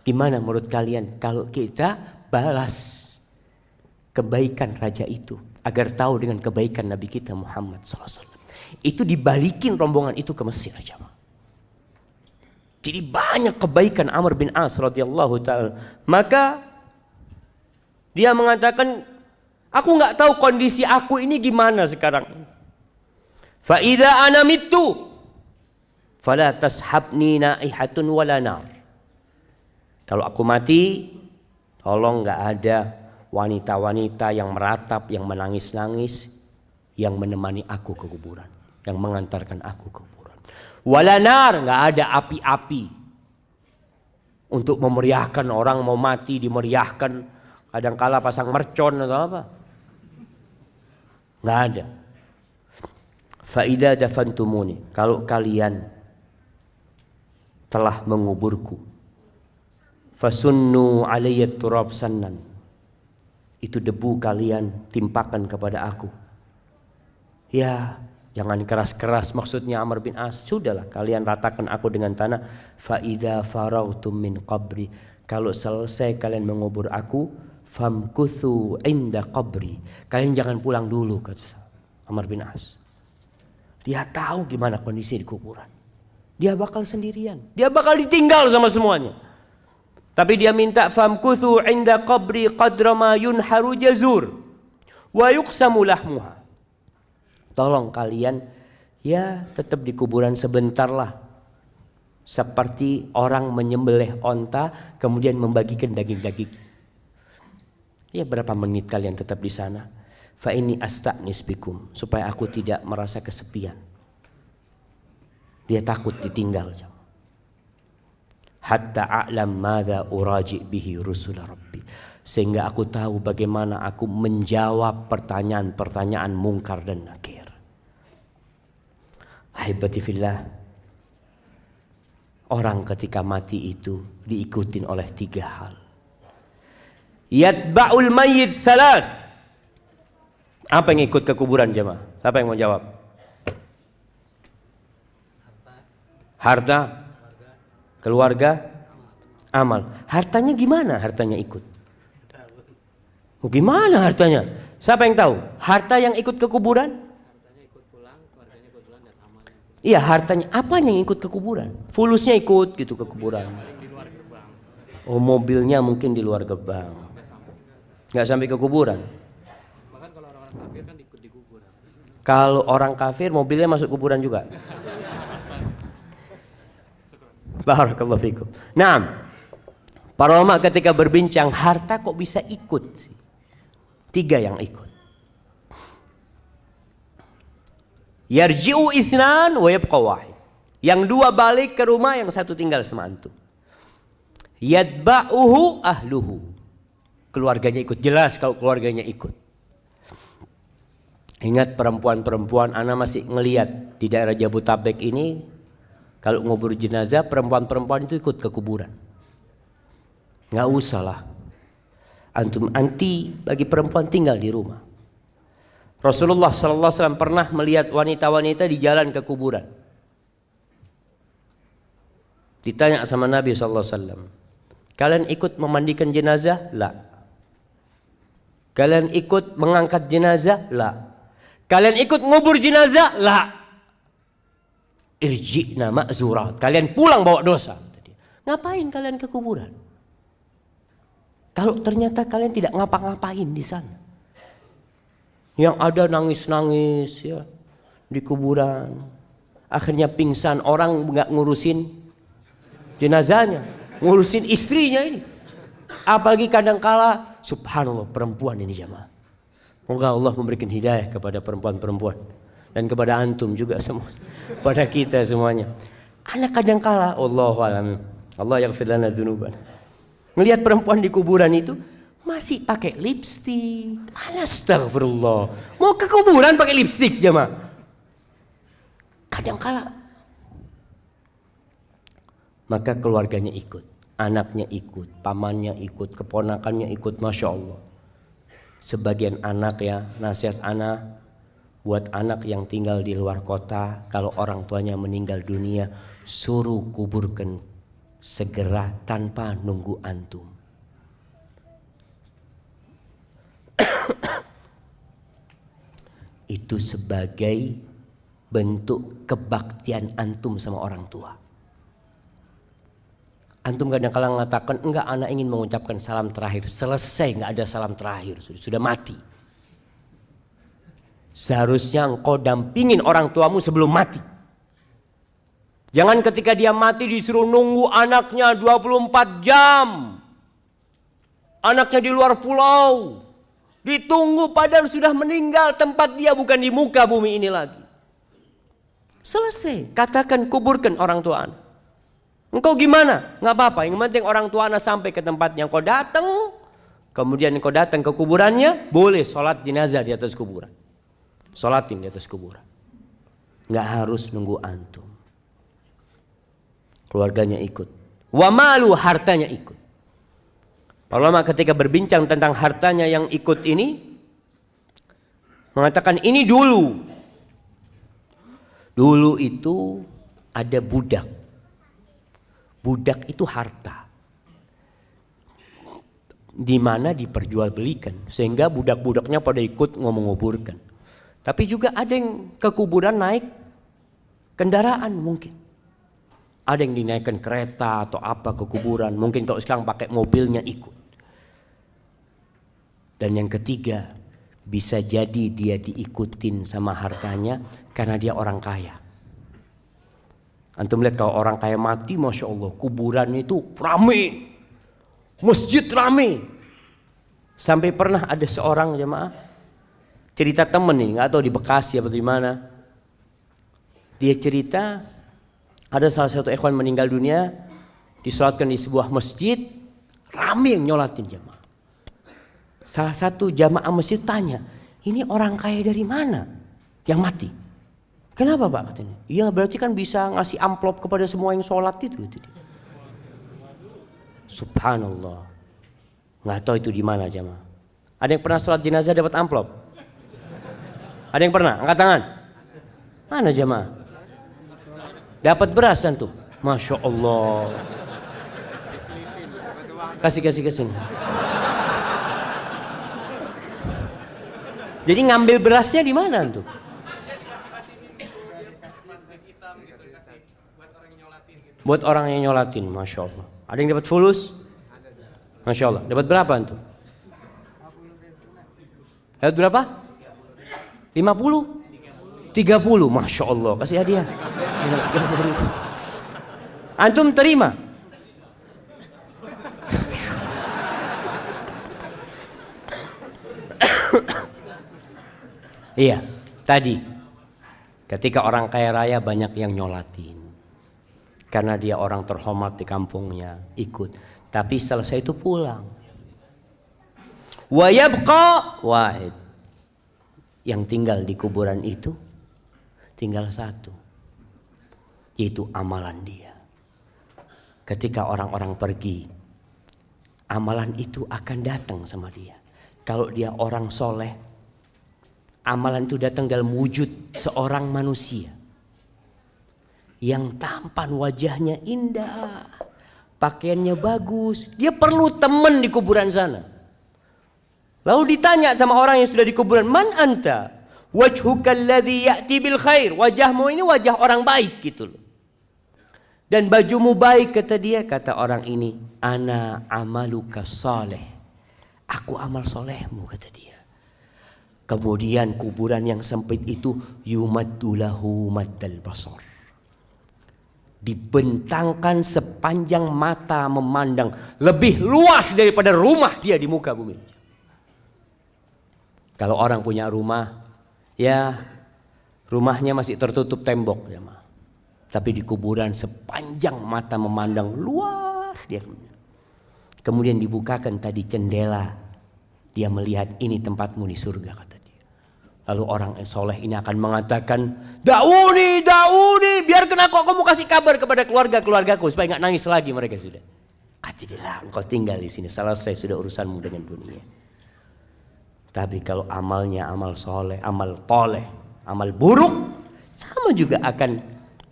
Gimana menurut kalian kalau kita balas kebaikan raja itu agar tahu dengan kebaikan Nabi kita Muhammad SAW? Itu dibalikin rombongan itu ke Mesir, jemaah. Jadi banyak kebaikan Amr bin As radhiyallahu ta'ala. Maka dia mengatakan, aku nggak tahu kondisi aku ini gimana sekarang. Fa idza ana mittu fala tashabni naihatun wala nar. Kalau aku mati, tolong nggak ada wanita-wanita yang meratap, yang menangis-nangis, yang menemani aku ke kuburan, yang mengantarkan aku ke kuburan. Wala nar, nggak ada api-api untuk memeriahkan orang mau mati, dimeriahkan. Kadangkala pasang mercon atau apa, nggak ada. Faida dafantumuni, kalau kalian telah menguburku, fasunnu alayya turab sannan, itu debu kalian timpakan kepada aku. Ya, jangan keras-keras maksudnya Amr bin As. Sudahlah kalian ratakan aku dengan tanah. Faida farautum min qabri, kalau selesai kalian mengubur aku, famkuthu inda qabri, kalian jangan pulang dulu, kata Amr bin As. Dia tahu gimana kondisi di kuburan. Dia bakal sendirian, dia bakal ditinggal sama semuanya. Tapi dia minta famkuthu inda qabri qadra ma yunharu jazur wa yuqsamu lahmuha. Tolong kalian ya tetap di kuburan sebentar lah. Seperti orang menyembelih onta kemudian membagikan daging-daging. Ya berapa menit kalian tetap di sana. Fa ini asta'nis bikum, supaya aku tidak merasa kesepian. Dia takut ditinggal. Hatta a'lam madza uraji bihi rusul rabbi, sehingga aku tahu bagaimana aku menjawab pertanyaan-pertanyaan mungkar dan nakir. Ahibati fillah, orang ketika mati itu diikutin oleh 3 hal. Yatba'ul mayyit salas. Apa yang ikut ke kuburan jemaah? Siapa yang mau jawab? Harta, keluarga, amal. Hartanya gimana? Hartanya ikut. Gimana hartanya? Siapa yang tahu? Harta yang ikut ke kuburan? Hartanya ikut pulang, keluarganya ikut pulang, dan amalnya. Iya, hartanya. Apa yang ikut ke kuburan? Fulusnya ikut gitu ke kuburan. Di luar gerbang. Oh, mobilnya mungkin di luar gerbang. Nggak sampai ke kuburan. Bahkan kalau orang-orang kafir kan ikut di kuburan. Kalau orang kafir mobilnya masuk kuburan juga. Barakallahu fikum. Nah, para ulama ketika berbincang harta kok bisa ikut sih? 3 yang ikut. Yarji'u isnan wa yabqa wahid. Yang 2 balik ke rumah, yang 1 tinggal sama antum. Yatba'uhu ahluhu. Keluarganya ikut. Jelas kalau keluarganya ikut. Ingat perempuan-perempuan, ana masih ngelihat di daerah Jabodetabek ini, kalau ngubur jenazah perempuan-perempuan itu ikut ke kuburan. Nggak usah lah. Antum anti bagi perempuan tinggal di rumah. Rasulullah SAW pernah melihat wanita-wanita di jalan ke kuburan. Ditanya sama Nabi SAW, kalian ikut memandikan jenazah? La. Kalian ikut mengangkat jenazah? La. Kalian ikut ngubur jenazah? La. Irji'na ma'zurat, kalian pulang bawa dosa. Ngapain kalian ke kuburan? Kalau ternyata kalian tidak ngapa-ngapain di sana. Yang ada nangis-nangis ya di kuburan. Akhirnya pingsan, orang nggak ngurusin jenazahnya, ngurusin istrinya ini. Apalagi kadangkala, subhanallah, perempuan ini jamaah. Semoga Allah memberikan hidayah kepada perempuan-perempuan dan kepada antum juga semua, pada kita semuanya. Anak kadangkala, Allahu a'lam, Allah yaghfir lana dzunuban. Melihat perempuan di kuburan itu masih pakai lipstik. Astagfirullah. Mau ke kuburan pakai lipstik jemaah. Kadangkala. Maka keluarganya ikut, anaknya ikut, pamannya ikut, keponakannya ikut, masya Allah. Sebagian anak ya, nasihat anak buat anak yang tinggal di luar kota, kalau orang tuanya meninggal dunia, suruh kuburkan segera tanpa nunggu antum. Itu sebagai bentuk kebaktian antum sama orang tua. Antum kadang-kadang mengatakan, enggak, anak ingin mengucapkan salam terakhir. Selesai, enggak ada salam terakhir, sudah mati. Seharusnya engkau dampingin orang tuamu sebelum mati. Jangan ketika dia mati disuruh nunggu anaknya 24 jam. Anaknya di luar pulau. Ditunggu padahal sudah meninggal, tempat dia bukan di muka bumi ini lagi. Selesai, katakan kuburkan orang tua anak. Engkau gimana? Nggak apa-apa, yang penting orang tua anak sampai ke tempat yang kau datang. Kemudian kau datang ke kuburannya, boleh sholat jenazah di atas kuburan. Sholatin di atas kuburan. Nggak harus nunggu antum. Keluarganya ikut. Wa malu, hartanya ikut. Para ulama ketika berbincang tentang hartanya yang ikut ini, mengatakan ini dulu. Dulu itu ada budak. Budak itu harta. Di mana diperjualbelikan. Sehingga budak-budaknya pada ikut ngomong-ngoburkan. Tapi juga ada yang ke kuburan naik kendaraan mungkin. Ada yang dinaikkan kereta atau apa ke kuburan. Mungkin kalau sekarang pakai mobilnya ikut. Dan yang ketiga, bisa jadi dia diikutin sama hartanya karena dia orang kaya. Antum lihat kalau orang kaya mati, Masya Allah, kuburannya itu rame. Masjid rame. Sampai pernah ada seorang jemaah, cerita temen nih, nggak tahu di Bekasi atau di mana. Dia cerita, ada salah satu ikhwan meninggal dunia, disolatkan di sebuah masjid, rame yang nyolatin jemaah. Salah satu jamaah masjid tanya, ini orang kaya dari mana yang mati? Kenapa Pak katanya? Iya berarti kan bisa ngasih amplop kepada semua yang sholat itu. Subhanallah. Nggak tahu itu di mana jamaah. Ada yang pernah sholat jenazah dapat amplop? Ada yang pernah? Angkat tangan. Mana jamaah? Dapat beras tuh. Masya Allah. Kasih sini. Jadi ngambil berasnya di mana tuh? Buat orang yang nyolatin, Masya Allah. Ada yang dapat fulus? Masya Allah. Dapat berapa tuh? Dapat berapa? 50? 30, Masya Allah. Kasih hadiah. Antum terima? Iya, tadi ketika orang kaya raya banyak yang nyolatin. Karena dia orang terhormat di kampungnya, ikut. Tapi selesai itu pulang. Wa yabqa wahid. Yang tinggal di kuburan itu tinggal satu, yaitu amalan dia. Ketika orang-orang pergi, amalan itu akan datang sama dia. Kalau dia orang soleh, amalan itu datang dalam wujud seorang manusia yang tampan, wajahnya indah, pakaiannya bagus. Dia perlu teman di kuburan sana. Lalu ditanya sama orang yang sudah di kuburan, man anta? Wajhuka alladhi ya'ti bil khair. Wajahmu ini wajah orang baik gitu loh. Dan bajumu baik, kata dia. Kata orang ini, ana amaluka saleh. Aku amal solehmu, kata dia. Kemudian kuburan yang sempit itu yumaddu lahu maddal basar. Dibentangkan sepanjang mata memandang, lebih luas daripada rumah dia di muka bumi. Kalau orang punya rumah, ya rumahnya masih tertutup tembok ya, tapi di kuburan sepanjang mata memandang luas dia. Kemudian dibukakan tadi jendela, dia melihat ini tempatmu di surga, kata dia. Lalu orang soleh ini akan mengatakan, dauni, biarkan aku kasih kabar kepada keluargaku supaya nggak nangis lagi mereka sudah. Katilah, engkau tinggal di sini, selesai sudah urusanmu dengan dunia. Tapi kalau amalnya amal soleh, amal toleh, amal buruk, sama juga akan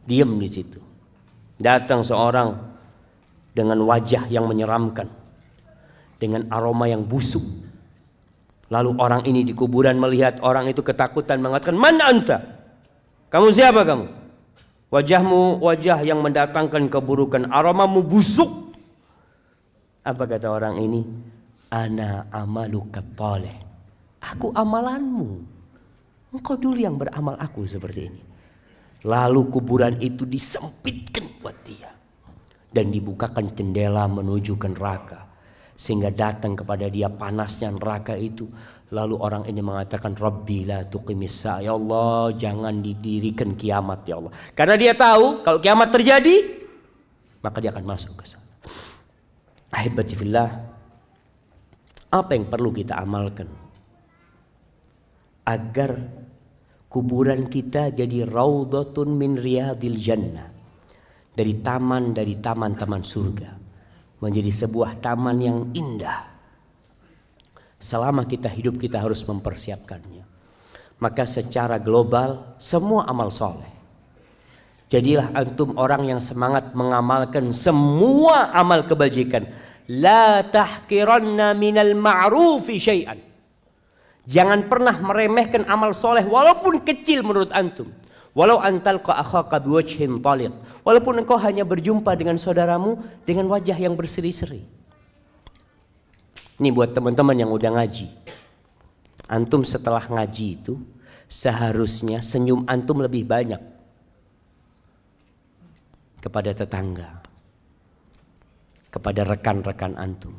diam di situ. Datang seorang dengan wajah yang menyeramkan, dengan aroma yang busuk. Lalu orang ini di kuburan melihat orang itu ketakutan, mengatakan, man anta? Kamu siapa kamu? Wajahmu wajah yang mendatangkan keburukan, aromamu busuk. Apa kata orang ini? Ana amaluka taleh. Aku amalanmu. Engkau dulu yang beramal aku seperti ini. Lalu kuburan itu disempitkan buat dia. Dan dibukakan jendela menuju ke neraka. sehingga datang kepada dia panasnya neraka itu. Lalu orang ini mengatakan, Rabbi la tuqimis sa'a, ya Allah jangan didirikan kiamat ya Allah. Karena dia tahu kalau kiamat terjadi maka dia akan masuk ke sana. Ahibati fillah, apa yang perlu kita amalkan agar kuburan kita jadi raudhatun min riyadil jannah, dari taman-taman surga, menjadi sebuah taman yang indah. Selama kita hidup kita harus mempersiapkannya. Maka secara global semua amal soleh, jadilah antum orang yang semangat mengamalkan semua amal kebajikan. La tahqiranna minal ma'rufi syai'an. Jangan pernah meremehkan amal soleh walaupun kecil menurut antum. Walau antalqa akhaka biwajhin taliq, walaupun engkau hanya berjumpa dengan saudaramu dengan wajah yang berseri-seri. Ini buat teman-teman yang udah ngaji. Antum setelah ngaji itu seharusnya senyum antum lebih banyak kepada tetangga, kepada rekan-rekan antum,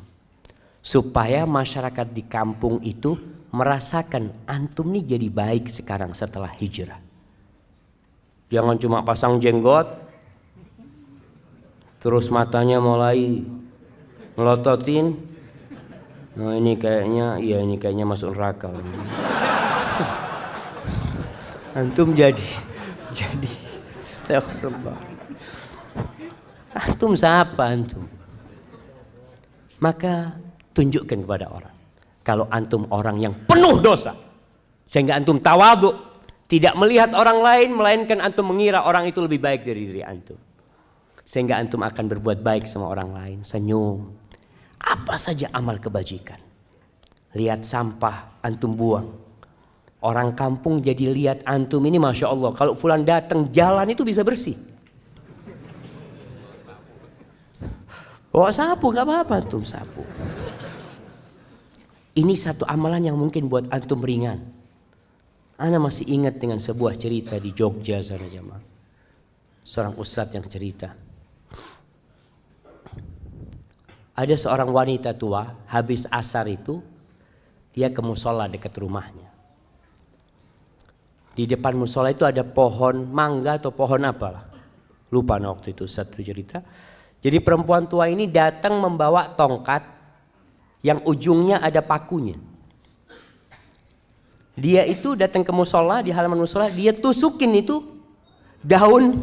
supaya masyarakat di kampung itu merasakan antum nih jadi baik sekarang setelah hijrah. Jangan cuma pasang jenggot terus matanya mulai melototin. Nah ini kayaknya masuk neraka. Antum jadi astagfirullah. Antum siapa antum? Maka tunjukkan kepada orang kalau antum orang yang penuh dosa, sehingga antum tawadhu, tidak melihat orang lain melainkan antum mengira orang itu lebih baik dari diri antum, sehingga antum akan berbuat baik sama orang lain. Senyum, apa saja amal kebajikan. Lihat sampah antum buang, orang kampung jadi lihat antum ini masya Allah, kalau fulan datang jalan itu bisa bersih. Bawa sapu nggak apa-apa, antum sapu. Ini satu amalan yang mungkin buat antum ringan. Ana masih ingat dengan sebuah cerita di Jogja sana jemaah. Seorang ustadz yang cerita. Ada seorang wanita tua habis asar itu dia ke musola dekat rumahnya. Di depan musola itu ada pohon mangga atau pohon apalah. Lupa waktu itu satu cerita. Jadi perempuan tua ini datang membawa tongkat yang ujungnya ada pakunya. Dia itu datang ke musola, di halaman musola, dia tusukin itu daun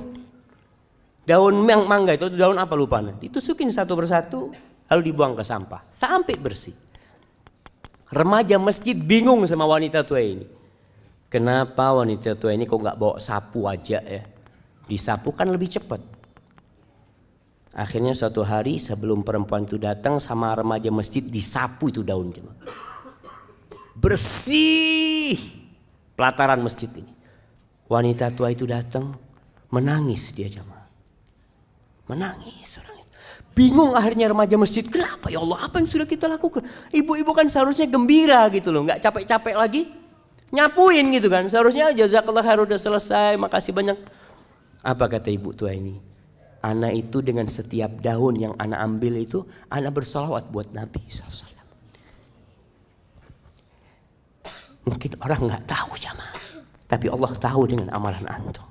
mangga itu, daun apa lupa. Ditusukin satu persatu, lalu dibuang ke sampah sampai bersih. Remaja masjid bingung sama wanita tua ini. Kenapa wanita tua ini kok nggak bawa sapu aja ya? Disapu kan lebih cepat. Akhirnya suatu hari sebelum perempuan itu datang sama remaja masjid disapu itu daun. Bersih pelataran masjid ini. Wanita tua itu datang menangis dia jamaah. Menangis orang itu. Bingung akhirnya remaja masjid, kenapa ya Allah, apa yang sudah kita lakukan? Ibu-ibu kan seharusnya gembira gitu loh, nggak capek-capek lagi nyapuin gitu kan. Seharusnya jazakallah khair udah selesai, makasih banyak. Apa kata ibu tua ini? Ana itu dengan setiap daun yang ana ambil itu, ana bersolawat buat Nabi SAW. Mungkin orang nggak tahu jamaah, tapi Allah tahu dengan amalan antum.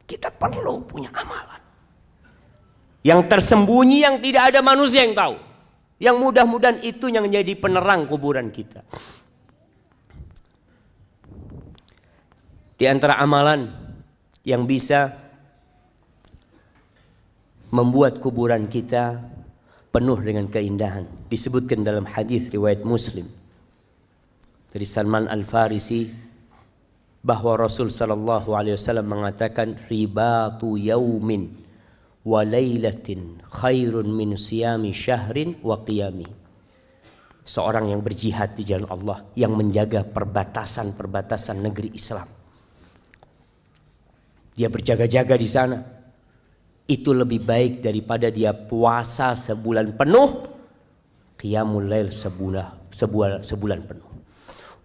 Kita perlu punya amalan yang tersembunyi, yang tidak ada manusia yang tahu, yang mudah-mudahan itu yang menjadi penerang kuburan kita. Di antara amalan yang bisa membuat kuburan kita penuh dengan keindahan, disebutkan dalam hadis riwayat Muslim dari Salman Al-Farisi bahwa Rasul sallallahu alaihi wasallam mengatakan ribatu yaumin wa lailatin khairun min siyami syahrin wa qiyami. Seorang yang berjihad di jalan Allah, yang menjaga perbatasan-perbatasan negeri Islam, dia berjaga-jaga di sana, itu lebih baik daripada dia puasa sebulan penuh, qiyamul lail sebulan penuh.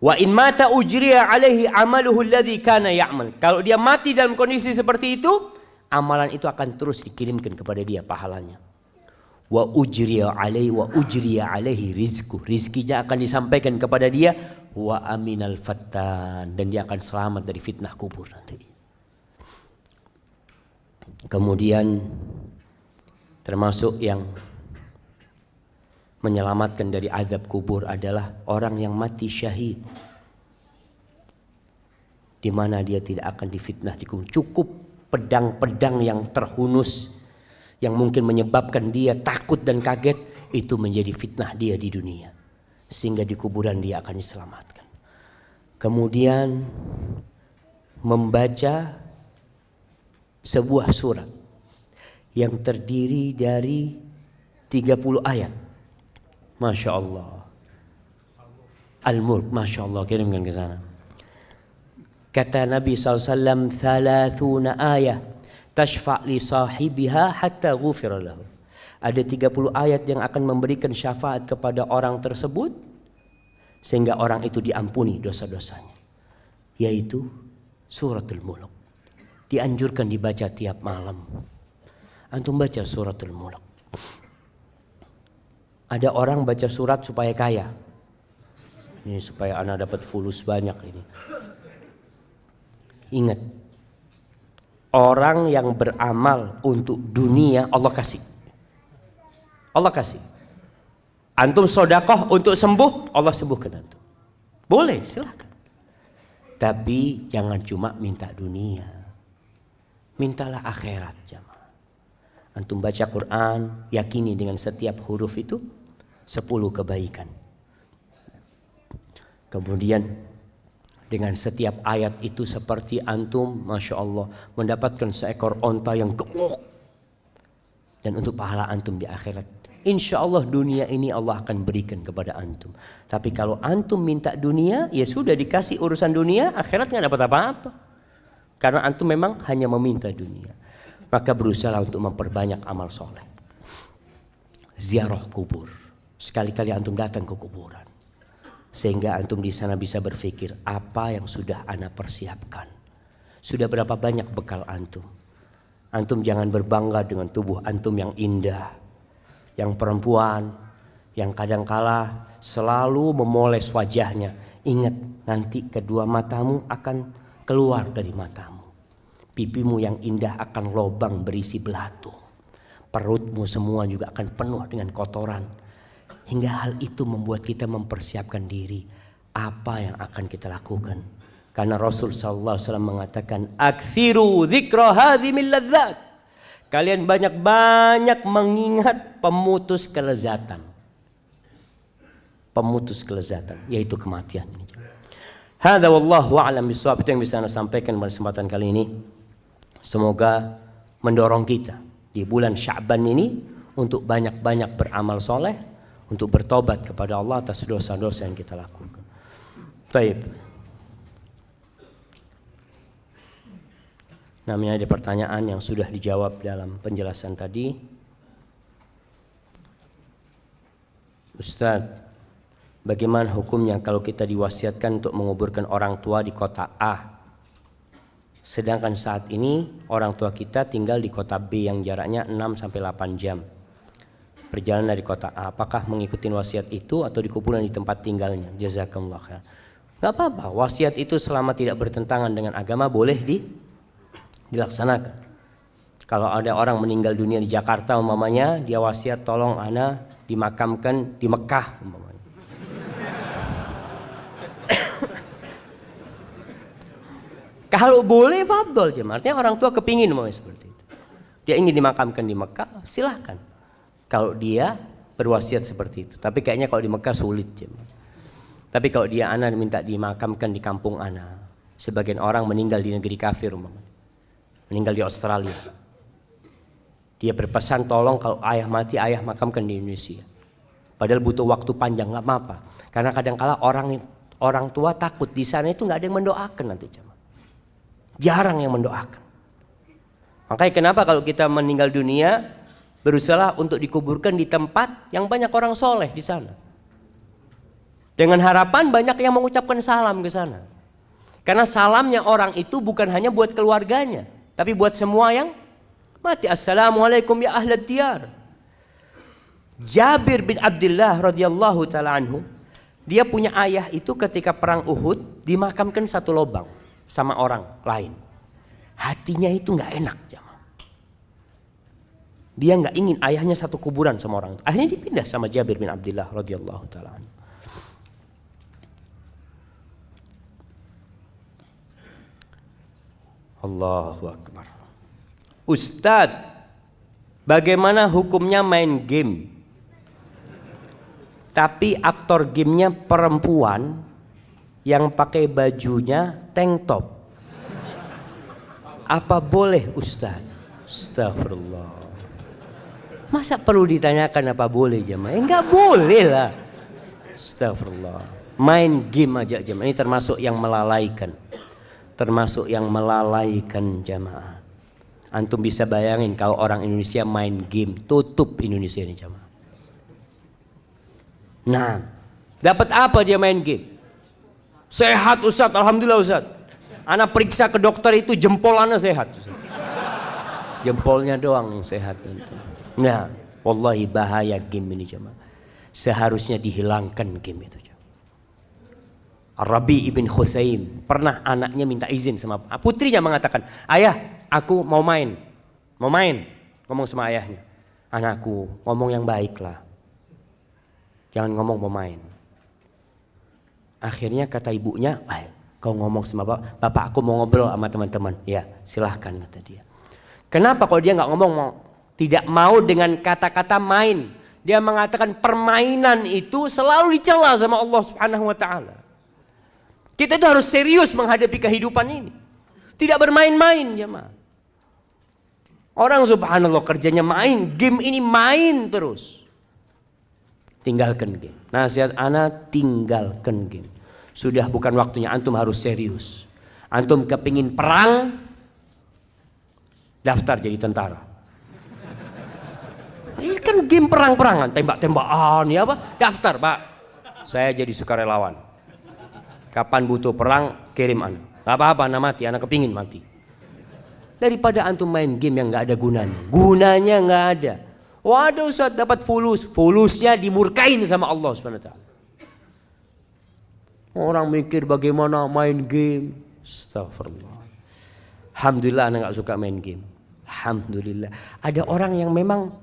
Wa in mata ujriya alaihi amaluhu alladhi kana ya'mal. Kalau dia mati dalam kondisi seperti itu, amalan itu akan terus dikirimkan kepada dia pahalanya. wa ujriya alaihi rizku, rizkinya akan disampaikan kepada dia, wa aminal fattan, dan dia akan selamat dari fitnah kubur nanti. Kemudian termasuk yang menyelamatkan dari azab kubur adalah orang yang mati syahid, di mana dia tidak akan difitnah di kubur. Cukup pedang-pedang yang terhunus yang mungkin menyebabkan dia takut dan kaget, itu menjadi fitnah dia di dunia, sehingga di kuburan dia akan diselamatkan. Kemudian membaca sebuah surat yang terdiri dari 30 ayat. Masya Allah. Al-Mulk, Masya Allah, kirimkan ke sana. Kata Nabi SAW, 30 ayat tashfa' li sahibiha hatta ghufira lahu. Ada 30 ayat yang akan memberikan syafaat kepada orang tersebut sehingga orang itu diampuni dosa-dosanya, yaitu suratul Mulk. Dianjurkan dibaca tiap malam. Antum baca suratul Mulk. Ada orang baca surat supaya kaya. Ini supaya anak dapat fulus banyak ini. Ingat, orang yang beramal untuk dunia Allah kasih. Allah kasih. Antum sodakoh untuk sembuh, Allah sembuhkan antum. Boleh, silakan. Tapi jangan cuma minta dunia. Mintalah akhirat, jamaah. Antum baca Quran, yakini dengan setiap huruf itu 10 kebaikan. Kemudian dengan setiap ayat itu seperti antum, Masya Allah, mendapatkan seekor onta yang gemuk. Dan untuk pahala antum di akhirat, insya Allah dunia ini Allah akan berikan kepada antum. Tapi kalau antum minta dunia, ya sudah dikasih urusan dunia, akhirat nggak dapat apa-apa. Karena antum memang hanya meminta dunia. Maka berusaha untuk memperbanyak amal soleh. Ziarah kubur. Sekali-kali antum datang ke kuburan. Sehingga antum di sana bisa berpikir, apa yang sudah ana persiapkan? Sudah berapa banyak bekal antum? Antum jangan berbangga dengan tubuh antum yang indah. Yang perempuan, yang kadangkala selalu memoles wajahnya. Ingat, nanti kedua matamu akan keluar dari matamu. Pipimu yang indah akan lobang berisi belatung. Perutmu semua juga akan penuh dengan kotoran. Hingga hal itu membuat kita mempersiapkan diri. Apa yang akan kita lakukan? Karena Rasul SAW mengatakan, Aksiru dzikra hadhimil ladzat. Kalian banyak-banyak mengingat pemutus kelezatan. Pemutus kelezatan, yaitu kematian. Hadza wallahu a'lam bishawab. Itu yang bisa saya sampaikan pada kesempatan kali ini. Semoga mendorong kita di bulan Sya'ban ini untuk banyak-banyak beramal soleh, untuk bertobat kepada Allah atas dosa-dosa yang kita lakukan. Baik. Namanya ada pertanyaan yang sudah dijawab dalam penjelasan tadi. Ustaz, bagaimana hukumnya kalau kita diwasiatkan untuk menguburkan orang tua di kota A, sedangkan saat ini orang tua kita tinggal di kota B yang jaraknya 6-8 jam perjalanan dari kota A? Apakah mengikuti wasiat itu atau dikuburkan di tempat tinggalnya? Jazakumullah khair. Gak apa-apa, wasiat itu selama tidak bertentangan dengan agama boleh dilaksanakan. Kalau ada orang meninggal dunia di Jakarta umpamanya, dia wasiat tolong ana dimakamkan di Mekah umpamanya. Kalau boleh fadol jemaah. Artinya orang tua kepingin umpamanya seperti itu. Dia ingin dimakamkan di Mekah, silahkan. Kalau dia berwasiat seperti itu. Tapi kayaknya kalau di Mekah sulit jemaah. Tapi kalau dia ana minta dimakamkan di kampung ana. Sebagian orang meninggal di negeri kafir umpamanya. Meninggal di Australia. Dia berpesan tolong kalau ayah mati, ayah makamkan di Indonesia. Padahal butuh waktu panjang, nggak apa-apa. Karena kadang-kala orang tua takut di sana itu nggak ada yang mendoakan nanti jemaah. Jarang yang mendoakan. Makanya kenapa kalau kita meninggal dunia berusaha untuk dikuburkan di tempat yang banyak orang soleh di sana. Dengan harapan banyak yang mengucapkan salam ke sana. Karena salamnya orang itu bukan hanya buat keluarganya, tapi buat semua yang mati. Assalamualaikum ya ahlad diyar. Jabir bin Abdullah radhiyallahu taala anhu, dia punya ayah itu ketika perang Uhud dimakamkan satu lubang sama orang lain. Hatinya itu nggak enak, jamaah. Dia nggak ingin ayahnya satu kuburan sama orang itu. Akhirnya dipindah sama Jabir bin Abdullah radhiyallahu taala anhu. Allahu akbar. Ustadz, bagaimana hukumnya main game? Tapi aktor gamenya perempuan yang pakai bajunya tank top. Apa boleh Ustadz? Astagfirullah. Masa perlu ditanyakan apa boleh jemaah? Enggak boleh lah. Astagfirullah. Main game aja jemaah. Ini termasuk yang melalaikan. Termasuk yang melalaikan jamaah. Antum bisa bayangin kalau orang Indonesia main game, tutup Indonesia ini jamaah. Nah, dapat apa dia main game? Sehat Ustaz, alhamdulillah Ustaz. Anak periksa ke dokter itu jempol anak sehat. Ustaz. Jempolnya doang yang sehat. Nah, wallahi bahaya game ini jamaah. Seharusnya dihilangkan game itu. Rabi ibn Khusaim pernah anaknya minta izin sama putrinya, mengatakan, ayah aku mau main, ngomong sama ayahnya, anakku ngomong yang baik lah, jangan ngomong mau main. Akhirnya kata ibunya, kau ngomong sama bapak aku mau ngobrol sama teman-teman. Ya silahkan kata dia. Kenapa kalau dia nggak ngomong, tidak mau dengan kata-kata main, dia mengatakan permainan itu selalu dicela sama Allah Subhanahu wa taala. Kita itu harus serius menghadapi kehidupan ini. Tidak bermain-main jemaah. Orang subhanallah kerjanya main, game ini main terus. Tinggalkan game. Nasihat anak, tinggalkan game. Sudah bukan waktunya, antum harus serius. Antum kepingin perang, daftar jadi tentara. Ini kan game perang-perangan, tembak-tembakan ya apa? Daftar Pak, saya jadi sukarelawan. Kapan butuh perang kirim anak. Gak apa-apa anak mati, anak kepingin mati. Daripada antum main game yang gak ada gunanya. Gunanya gak ada. Waduh Ustaz dapat fulus. Fulusnya dimurkain sama Allah SWT. Orang mikir bagaimana main game. Astagfirullah. Alhamdulillah anak gak suka main game. Alhamdulillah. Ada orang yang memang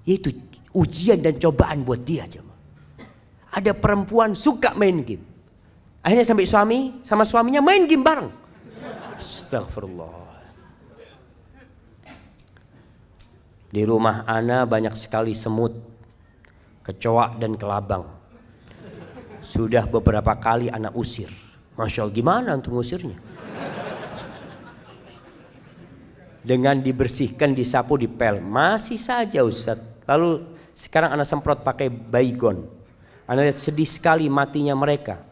itu ujian dan cobaan buat dia aja. Ada perempuan suka main game. Akhirnya sampai sama suaminya main game bareng. Astagfirullah. Di rumah ana banyak sekali semut, kecoa dan kelabang. Sudah beberapa kali ana usir. Masya Allah, gimana untuk ngusirnya? Dengan dibersihkan, disapu, dipel. Masih saja Ustaz. Lalu sekarang ana semprot pakai baygon. Ana lihat sedih sekali matinya mereka.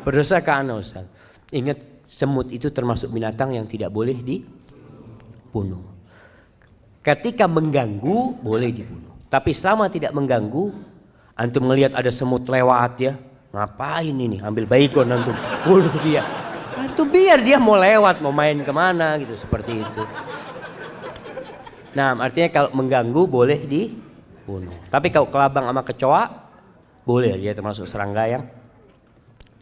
Berdosa ke anak Ustaz. Ingat semut itu termasuk binatang yang tidak boleh dibunuh. Ketika mengganggu boleh dibunuh. Tapi selama tidak mengganggu, antum melihat ada semut lewat ya, ngapain ini? Ambil baygon antum, bunuh dia. Antum biar dia mau lewat, mau main kemana gitu, seperti itu. Nah artinya kalau mengganggu boleh dibunuh. Tapi kalau kelabang sama kecoa, boleh, dia termasuk serangga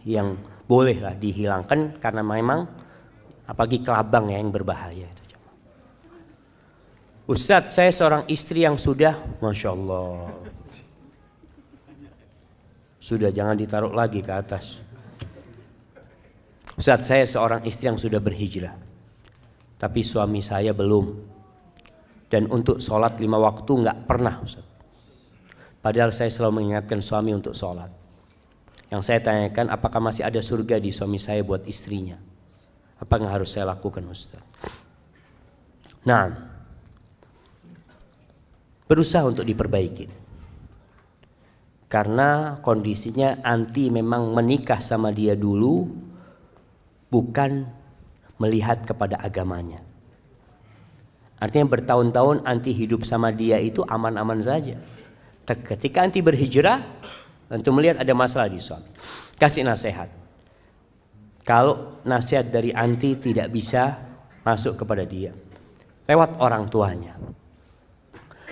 yang bolehlah dihilangkan karena memang apalagi kelabang yang berbahaya itu. Ustadz, saya seorang istri yang sudah, masya Allah, sudah jangan ditaruh lagi ke atas. Ustadz, saya seorang istri yang sudah berhijrah, tapi suami saya belum. Dan untuk sholat 5 waktu nggak pernah Ustadz. Padahal saya selalu mengingatkan suami untuk sholat. Yang saya tanyakan, apakah masih ada surga di suami saya buat istrinya? Apa yang harus saya lakukan Ustaz? Nah, berusaha untuk diperbaiki. Karena kondisinya anti memang menikah sama dia dulu, bukan melihat kepada agamanya. Artinya bertahun-tahun anti hidup sama dia itu aman-aman saja. Ketika anti berhijrah, antum melihat ada masalah di suami, kasih nasihat. Kalau nasihat dari anti tidak bisa masuk kepada dia, lewat orang tuanya.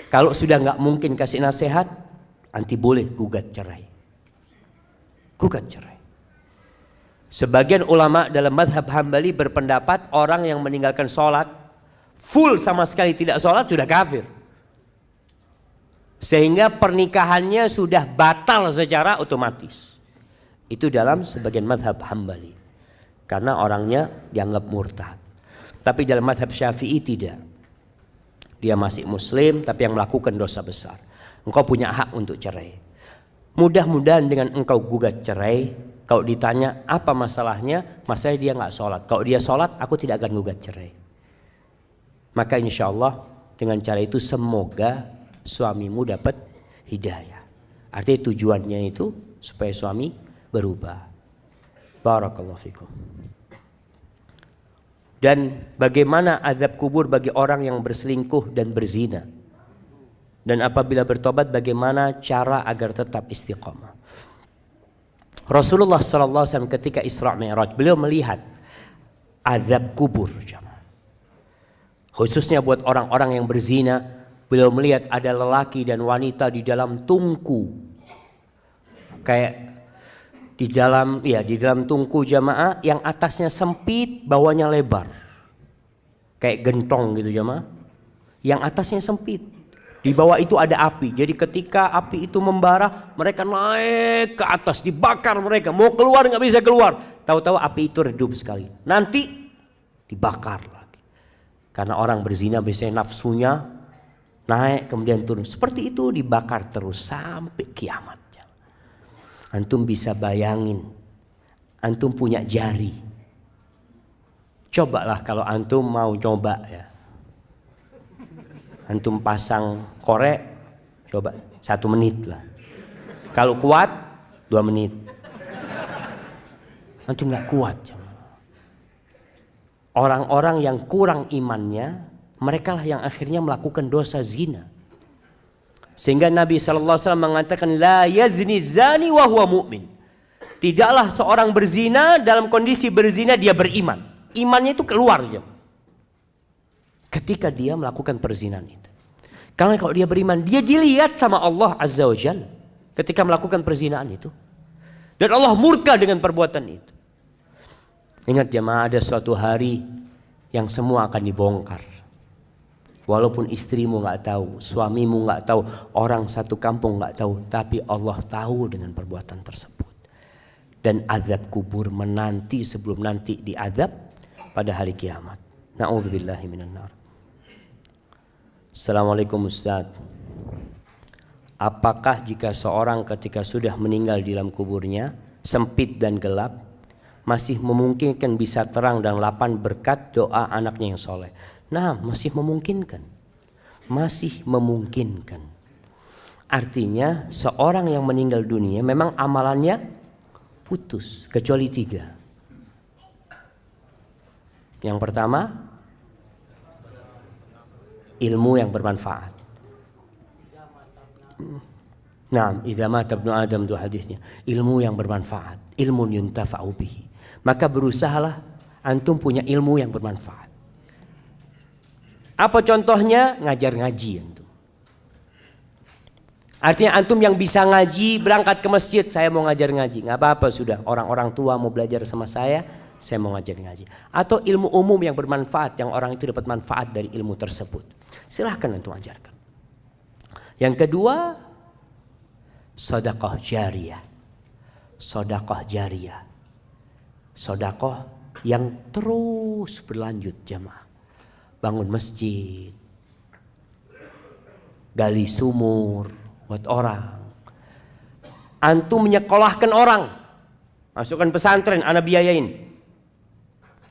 Kalau sudah nggak mungkin kasih nasihat, anti boleh gugat cerai. Gugat cerai. Sebagian ulama dalam mazhab Hambali berpendapat orang yang meninggalkan sholat, full sama sekali tidak sholat, sudah kafir. Sehingga pernikahannya sudah batal secara otomatis. Itu dalam sebagian mazhab Hambali. Karena orangnya dianggap murtad. Tapi dalam mazhab Syafi'i tidak. Dia masih muslim tapi yang melakukan dosa besar. Engkau punya hak untuk cerai. Mudah-mudahan dengan engkau gugat cerai, kalau ditanya apa masalahnya, masalahnya dia nggak sholat. Kalau dia sholat, aku tidak akan gugat cerai. Maka insya Allah dengan cara itu semoga suamimu dapat hidayah. Artinya tujuannya itu supaya suami berubah. Barakallahu fikum. Dan bagaimana azab kubur bagi orang yang berselingkuh dan berzina. Dan apabila bertobat bagaimana cara agar tetap istiqamah. Rasulullah SAW ketika Isra Mi'raj beliau melihat azab kubur. Khususnya buat orang-orang yang berzina. Beliau melihat ada lelaki dan wanita di dalam tungku. Kayak di dalam tungku jamaah yang atasnya sempit, bawahnya lebar. Kayak gentong gitu jamaah. Yang atasnya sempit. Di bawah itu ada api. Jadi ketika api itu membara, mereka naik ke atas, dibakar mereka. Mau keluar nggak bisa keluar. Tahu-tahu api itu redup sekali. Nanti dibakar lagi. Karena orang berzina biasanya nafsunya naik kemudian turun. Seperti itu dibakar terus sampai kiamat. Antum bisa bayangin. Antum punya jari. Cobalah kalau antum mau coba ya. Antum pasang korek, coba 1 menit lah. Kalau kuat 2 menit. Antum nggak kuat. Orang-orang yang kurang imannya, mereka lah yang akhirnya melakukan dosa zina. Sehingga Nabi SAW mengatakan la yazni zani wa huwa mu'min. Tidaklah seorang berzina dalam kondisi berzina dia beriman. Imannya itu keluar aja. Ketika dia melakukan perzinahan itu. Karena kalau dia beriman, dia dilihat sama Allah Azza wa Jalla ketika melakukan perzinahan itu. Dan Allah murka dengan perbuatan itu. Ingat jemaah, ada suatu hari yang semua akan dibongkar. Walaupun istrimu nggak tahu, suamimu nggak tahu, orang satu kampung nggak tahu, tapi Allah tahu dengan perbuatan tersebut. Dan azab kubur menanti sebelum nanti diazab pada hari kiamat. Na'udzubillahi minan nar. Assalamualaikum Ustaz. Apakah jika seorang ketika sudah meninggal di dalam kuburnya sempit dan gelap, masih memungkinkan bisa terang dan lapang berkat doa anaknya yang soleh? Nah, masih memungkinkan. Masih memungkinkan. Artinya seorang yang meninggal dunia memang amalannya putus kecuali 3. Yang pertama, ilmu yang bermanfaat. Nah, idza mata ibnu Adam itu hadisnya. Ilmu yang bermanfaat, ilmun yuntafa'u bihi. Maka berusahalah antum punya ilmu yang bermanfaat. Apa contohnya? Ngajar ngaji antum. Artinya antum yang bisa ngaji berangkat ke masjid, saya mau ngajar ngaji. Nggak apa-apa sudah, orang-orang tua mau belajar sama saya mau ngajar ngaji. Atau ilmu umum yang bermanfaat, yang orang itu dapat manfaat dari ilmu tersebut. Silahkan antum ajarkan. Yang kedua, sedekah jariyah. Sedekah jariyah. Sedekah yang terus berlanjut jamaah. Bangun masjid, gali sumur buat orang. Antum menyekolahkan orang, masukkan pesantren, ana biayain.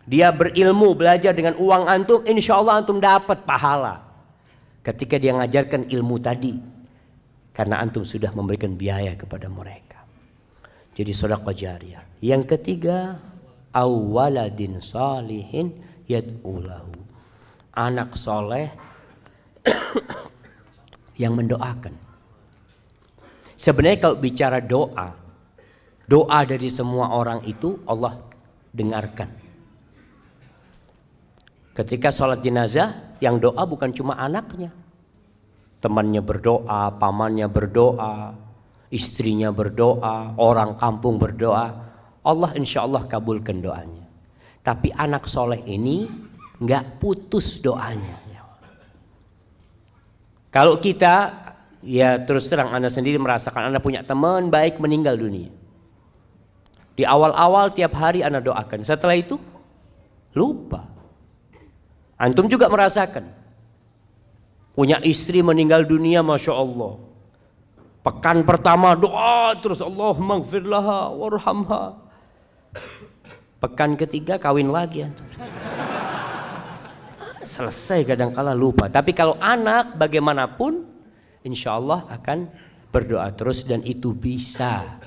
Dia berilmu, belajar dengan uang antum, insya Allah antum dapat pahala. Ketika dia ngajarkan ilmu tadi, karena antum sudah memberikan biaya kepada mereka. Jadi sedekah jariyah. Yang ketiga, awwaladin salihin yad'ulahu. Anak soleh yang mendoakan. Sebenarnya kalau bicara doa, doa dari semua orang itu Allah dengarkan. Ketika sholat jenazah, yang doa bukan cuma anaknya, temannya berdoa, pamannya berdoa, istrinya berdoa, orang kampung berdoa, Allah insya Allah kabulkan doanya. Tapi anak soleh ini nggak putus doanya. Kalau kita, ya terus terang Anda sendiri merasakan Anda punya teman baik meninggal dunia. Di awal-awal tiap hari Anda doakan, setelah itu lupa. Antum juga merasakan. Punya istri meninggal dunia, Masya Allah. Pekan pertama doa terus, Allahumma gfir laha warhamha. Pekan ketiga kawin lagi. Selesai, kadangkala lupa. Tapi kalau anak bagaimanapun insya Allah akan berdoa terus, dan itu bisa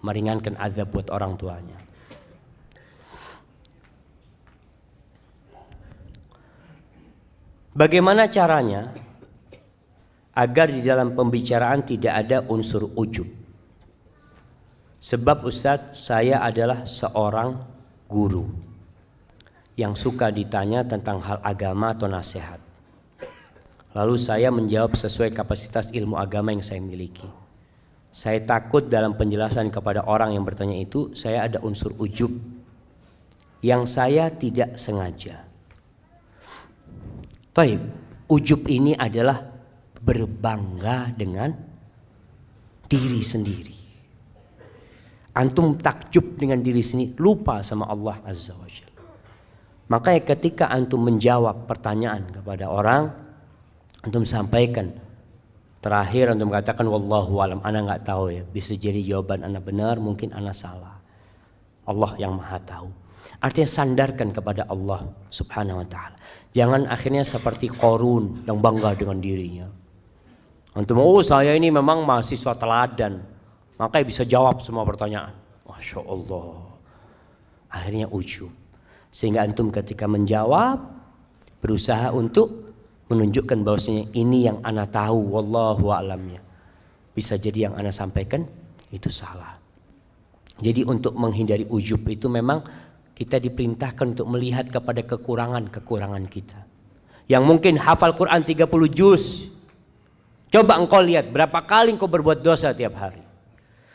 meringankan azab buat orang tuanya. Bagaimana caranya agar di dalam pembicaraan tidak ada unsur ujub? Sebab Ustadz, saya adalah seorang guru yang suka ditanya tentang hal agama atau nasihat. Lalu saya menjawab sesuai kapasitas ilmu agama yang saya miliki. Saya takut dalam penjelasan kepada orang yang bertanya itu saya ada unsur ujub yang saya tidak sengaja. Taib, ujub ini adalah berbangga dengan diri sendiri. Antum takjub dengan diri sendiri, lupa sama Allah Azza wa Jalla. Makanya ketika antum menjawab pertanyaan kepada orang, antum sampaikan, terakhir antum katakan wallahu alam, ana nggak tahu ya, bisa jadi jawaban ana benar, mungkin ana salah. Allah yang maha tahu. Artinya sandarkan kepada Allah subhanahu wa ta'ala. Jangan akhirnya seperti Qarun yang bangga dengan dirinya. Antum, oh saya ini memang mahasiswa teladan, makanya bisa jawab semua pertanyaan. Masya Allah. Akhirnya ujub. Sehingga antum ketika menjawab berusaha untuk menunjukkan bahwasanya ini yang ana tahu, wallahu a'lamnya. Bisa jadi yang ana sampaikan itu salah. Jadi untuk menghindari ujub itu memang kita diperintahkan untuk melihat kepada kekurangan-kekurangan kita. Yang mungkin hafal Quran 30 juz, coba engkau lihat berapa kali engkau berbuat dosa tiap hari.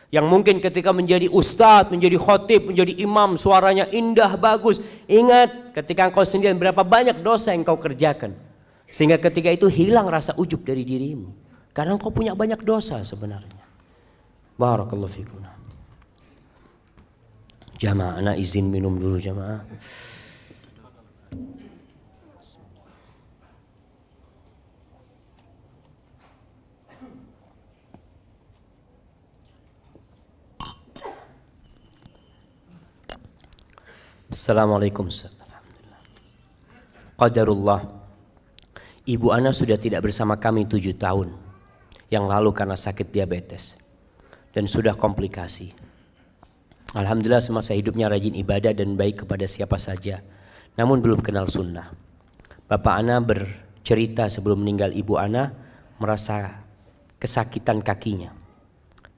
Yang mungkin ketika menjadi ustadz, menjadi khotib, menjadi imam, suaranya indah, bagus. Ingat ketika engkau sendirian berapa banyak dosa yang engkau kerjakan. Sehingga ketika itu hilang rasa ujub dari dirimu. Karena engkau punya banyak dosa sebenarnya. Barakallahu fikum. Jamaah, anak izin minum dulu jamaah. Assalamualaikum. Alhamdulillah. Qadarullah. Ibu ana sudah tidak bersama kami 7 tahun yang lalu karena sakit diabetes dan sudah komplikasi. Alhamdulillah semasa hidupnya rajin ibadah dan baik kepada siapa saja, namun belum kenal sunnah. Bapak ana bercerita sebelum meninggal ibu ana merasa kesakitan kakinya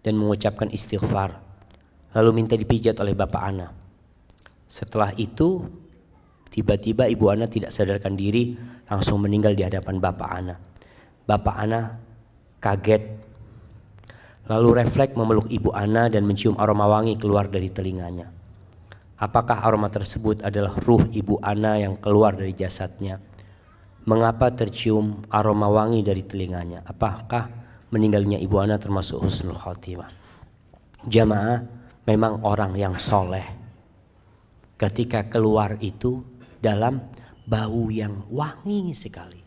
dan mengucapkan istighfar, lalu minta dipijat oleh bapak ana. Setelah itu tiba-tiba ibu ana tidak sadarkan diri, langsung meninggal di hadapan bapak ana. Bapak ana kaget, lalu refleks memeluk ibu ana dan mencium aroma wangi keluar dari telinganya. Apakah aroma tersebut adalah ruh ibu ana yang keluar dari jasadnya? Mengapa tercium aroma wangi dari telinganya? Apakah meninggalnya ibu ana termasuk husnul khotimah? Jamaah, memang orang yang soleh ketika keluar itu dalam bau yang wangi sekali.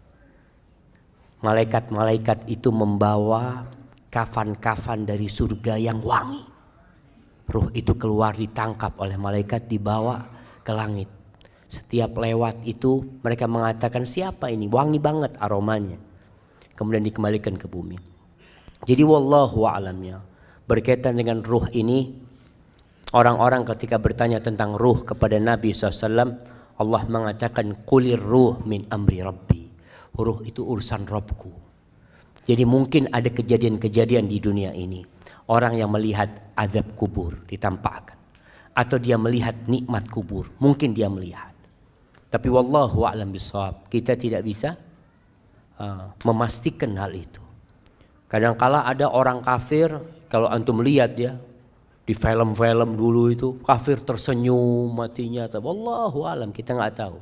Malaikat-malaikat itu membawa kafan-kafan dari surga yang wangi. Ruh itu keluar ditangkap oleh malaikat, dibawa ke langit. Setiap lewat itu mereka mengatakan siapa ini, wangi banget aromanya. Kemudian dikembalikan ke bumi. Jadi wallahu a'lamnya, berkaitan dengan ruh ini, orang-orang ketika bertanya tentang ruh kepada Nabi SAW, Allah mengatakan qulir ruh min amri rabbi. Ruh itu urusan Rabbku. Jadi mungkin ada kejadian-kejadian di dunia ini, orang yang melihat azab kubur ditampakkan, atau dia melihat nikmat kubur, mungkin dia melihat. Tapi wallahu a'lam bishawab, kita tidak bisa memastikan hal itu. Kadangkala ada orang kafir, kalau antum lihat ya di film-film dulu itu kafir tersenyum matinya, tapi wallahu alam kita nggak tahu.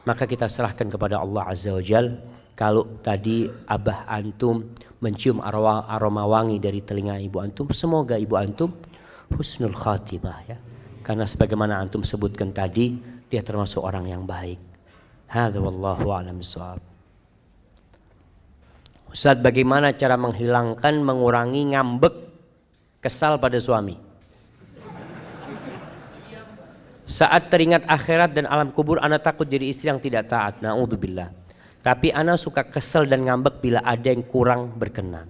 Maka kita serahkan kepada Allah Azza wa Jal. Kalau tadi abah antum mencium aroma wangi dari telinga ibu antum, semoga ibu antum husnul khatimah ya. Karena sebagaimana antum sebutkan tadi, dia termasuk orang yang baik. Hadza wallahu a'lam bishawab. Ustaz, bagaimana cara menghilangkan, mengurangi ngambek, kesal pada suami? Saat teringat akhirat dan alam kubur, ana takut jadi istri yang tidak taat. Na'udzubillah. Tapi ana suka kesal dan ngambek bila ada yang kurang berkenan.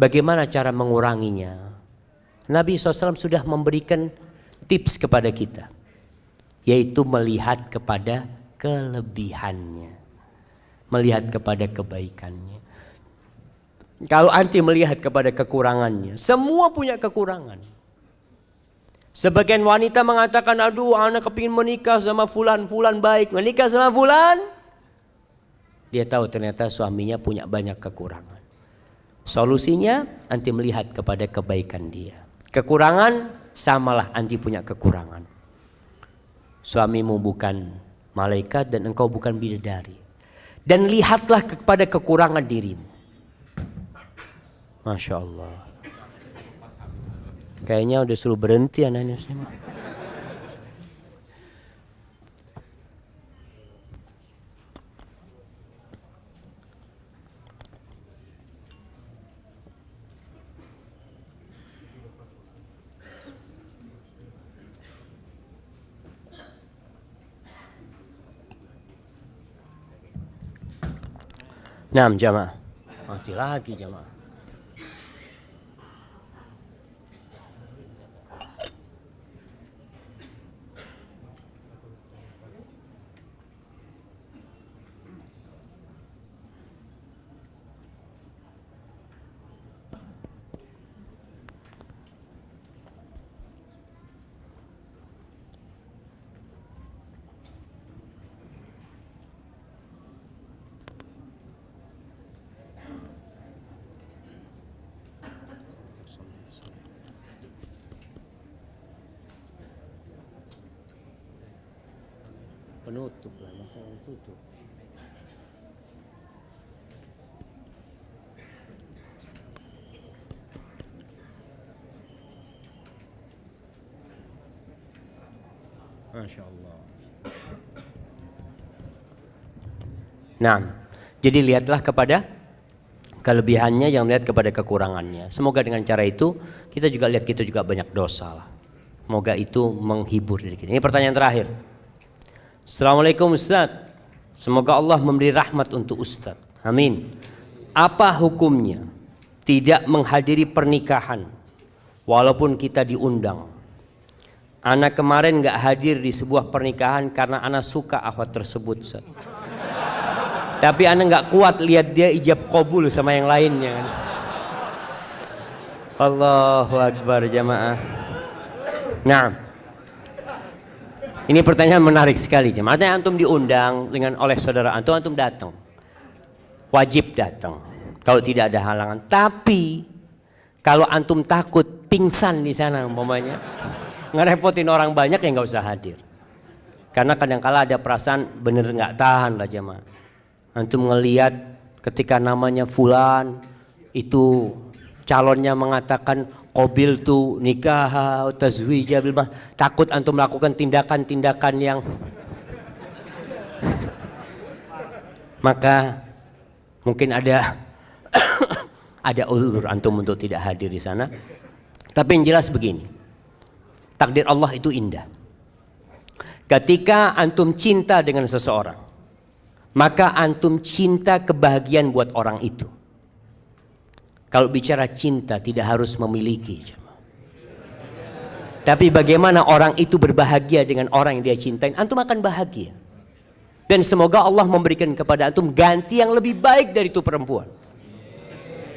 Bagaimana cara menguranginya? Nabi SAW sudah memberikan tips kepada kita, yaitu melihat kepada kelebihannya, melihat kepada kebaikannya. Kalau anti melihat kepada kekurangannya, semua punya kekurangan. Sebagian wanita mengatakan, aduh anak kepingin menikah sama fulan baik, menikah sama fulan. Dia tahu ternyata suaminya punya banyak kekurangan. Solusinya anti melihat kepada kebaikan dia. Kekurangan samalah anti punya kekurangan. Suamimu bukan malaikat dan engkau bukan bidadari. Dan lihatlah kepada kekurangan dirimu. Masya Allah. Kayaknya udah suruh berhenti anaknya semua. Nah, jamaah. Mati lagi jamaah. Penutup lah, masa tutup. Masya Allah. Nah, jadi lihatlah kepada kelebihannya, yang lihat kepada kekurangannya. Semoga dengan cara itu kita juga lihat kita juga banyak dosa lah. Semoga itu menghibur diri kita. Ini pertanyaan terakhir. Assalamualaikum Ustaz. Semoga Allah memberi rahmat untuk Ustaz. Amin. Apa hukumnya tidak menghadiri pernikahan walaupun kita diundang? Anak kemarin gak hadir di sebuah pernikahan karena anak suka akhwat tersebut, Ustaz. Tapi anak gak kuat lihat dia ijab qabul sama yang lainnya. Allahu Akbar jamaah. Nah, ini pertanyaan menarik sekali jemaah. Artinya antum diundang dengan oleh saudara antum, antum datang. Wajib datang kalau tidak ada halangan. Tapi kalau antum takut pingsan di sana umpamanya, ngerepotin orang banyak ya nggak usah hadir. Karena kadang-kala ada perasaan bener nggak tahan lah jemaah. Antum ngelihat ketika namanya fulan itu calonnya mengatakan qabil tu nikah tazwija bil mah, takut antum melakukan tindakan-tindakan yang maka mungkin ada ada uzur antum untuk tidak hadir di sana. Tapi yang jelas begini, takdir Allah itu indah. Ketika antum cinta dengan seseorang, maka antum cinta kebahagiaan buat orang itu. Kalau bicara cinta tidak harus memiliki. Tapi bagaimana orang itu berbahagia dengan orang yang dia cintain, antum akan bahagia. Dan semoga Allah memberikan kepada antum ganti yang lebih baik dari itu perempuan.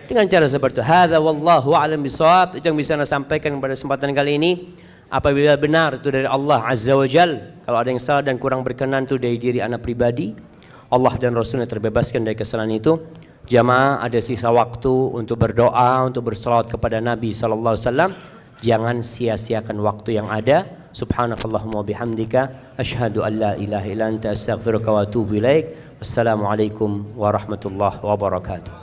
Dengan cara seperti itu. Hadza wallahu a'lam bishawab. Itu yang bisa saya sampaikan pada kesempatan kali ini. Apabila benar itu dari Allah Azza wa Jal, kalau ada yang salah dan kurang berkenan itu dari diri anak pribadi, Allah dan Rasulnya terbebaskan dari kesalahan itu. Jamaah ada sisa waktu untuk berdoa, untuk berselawat kepada Nabi sallallahu alaihi wasallam. Jangan sia-siakan waktu yang ada. Subhanakallahumma bihamdika asyhadu an la ilaha illa anta astaghfiruka wa atubu ilaik. Wassalamualaikum warahmatullahi wabarakatuh.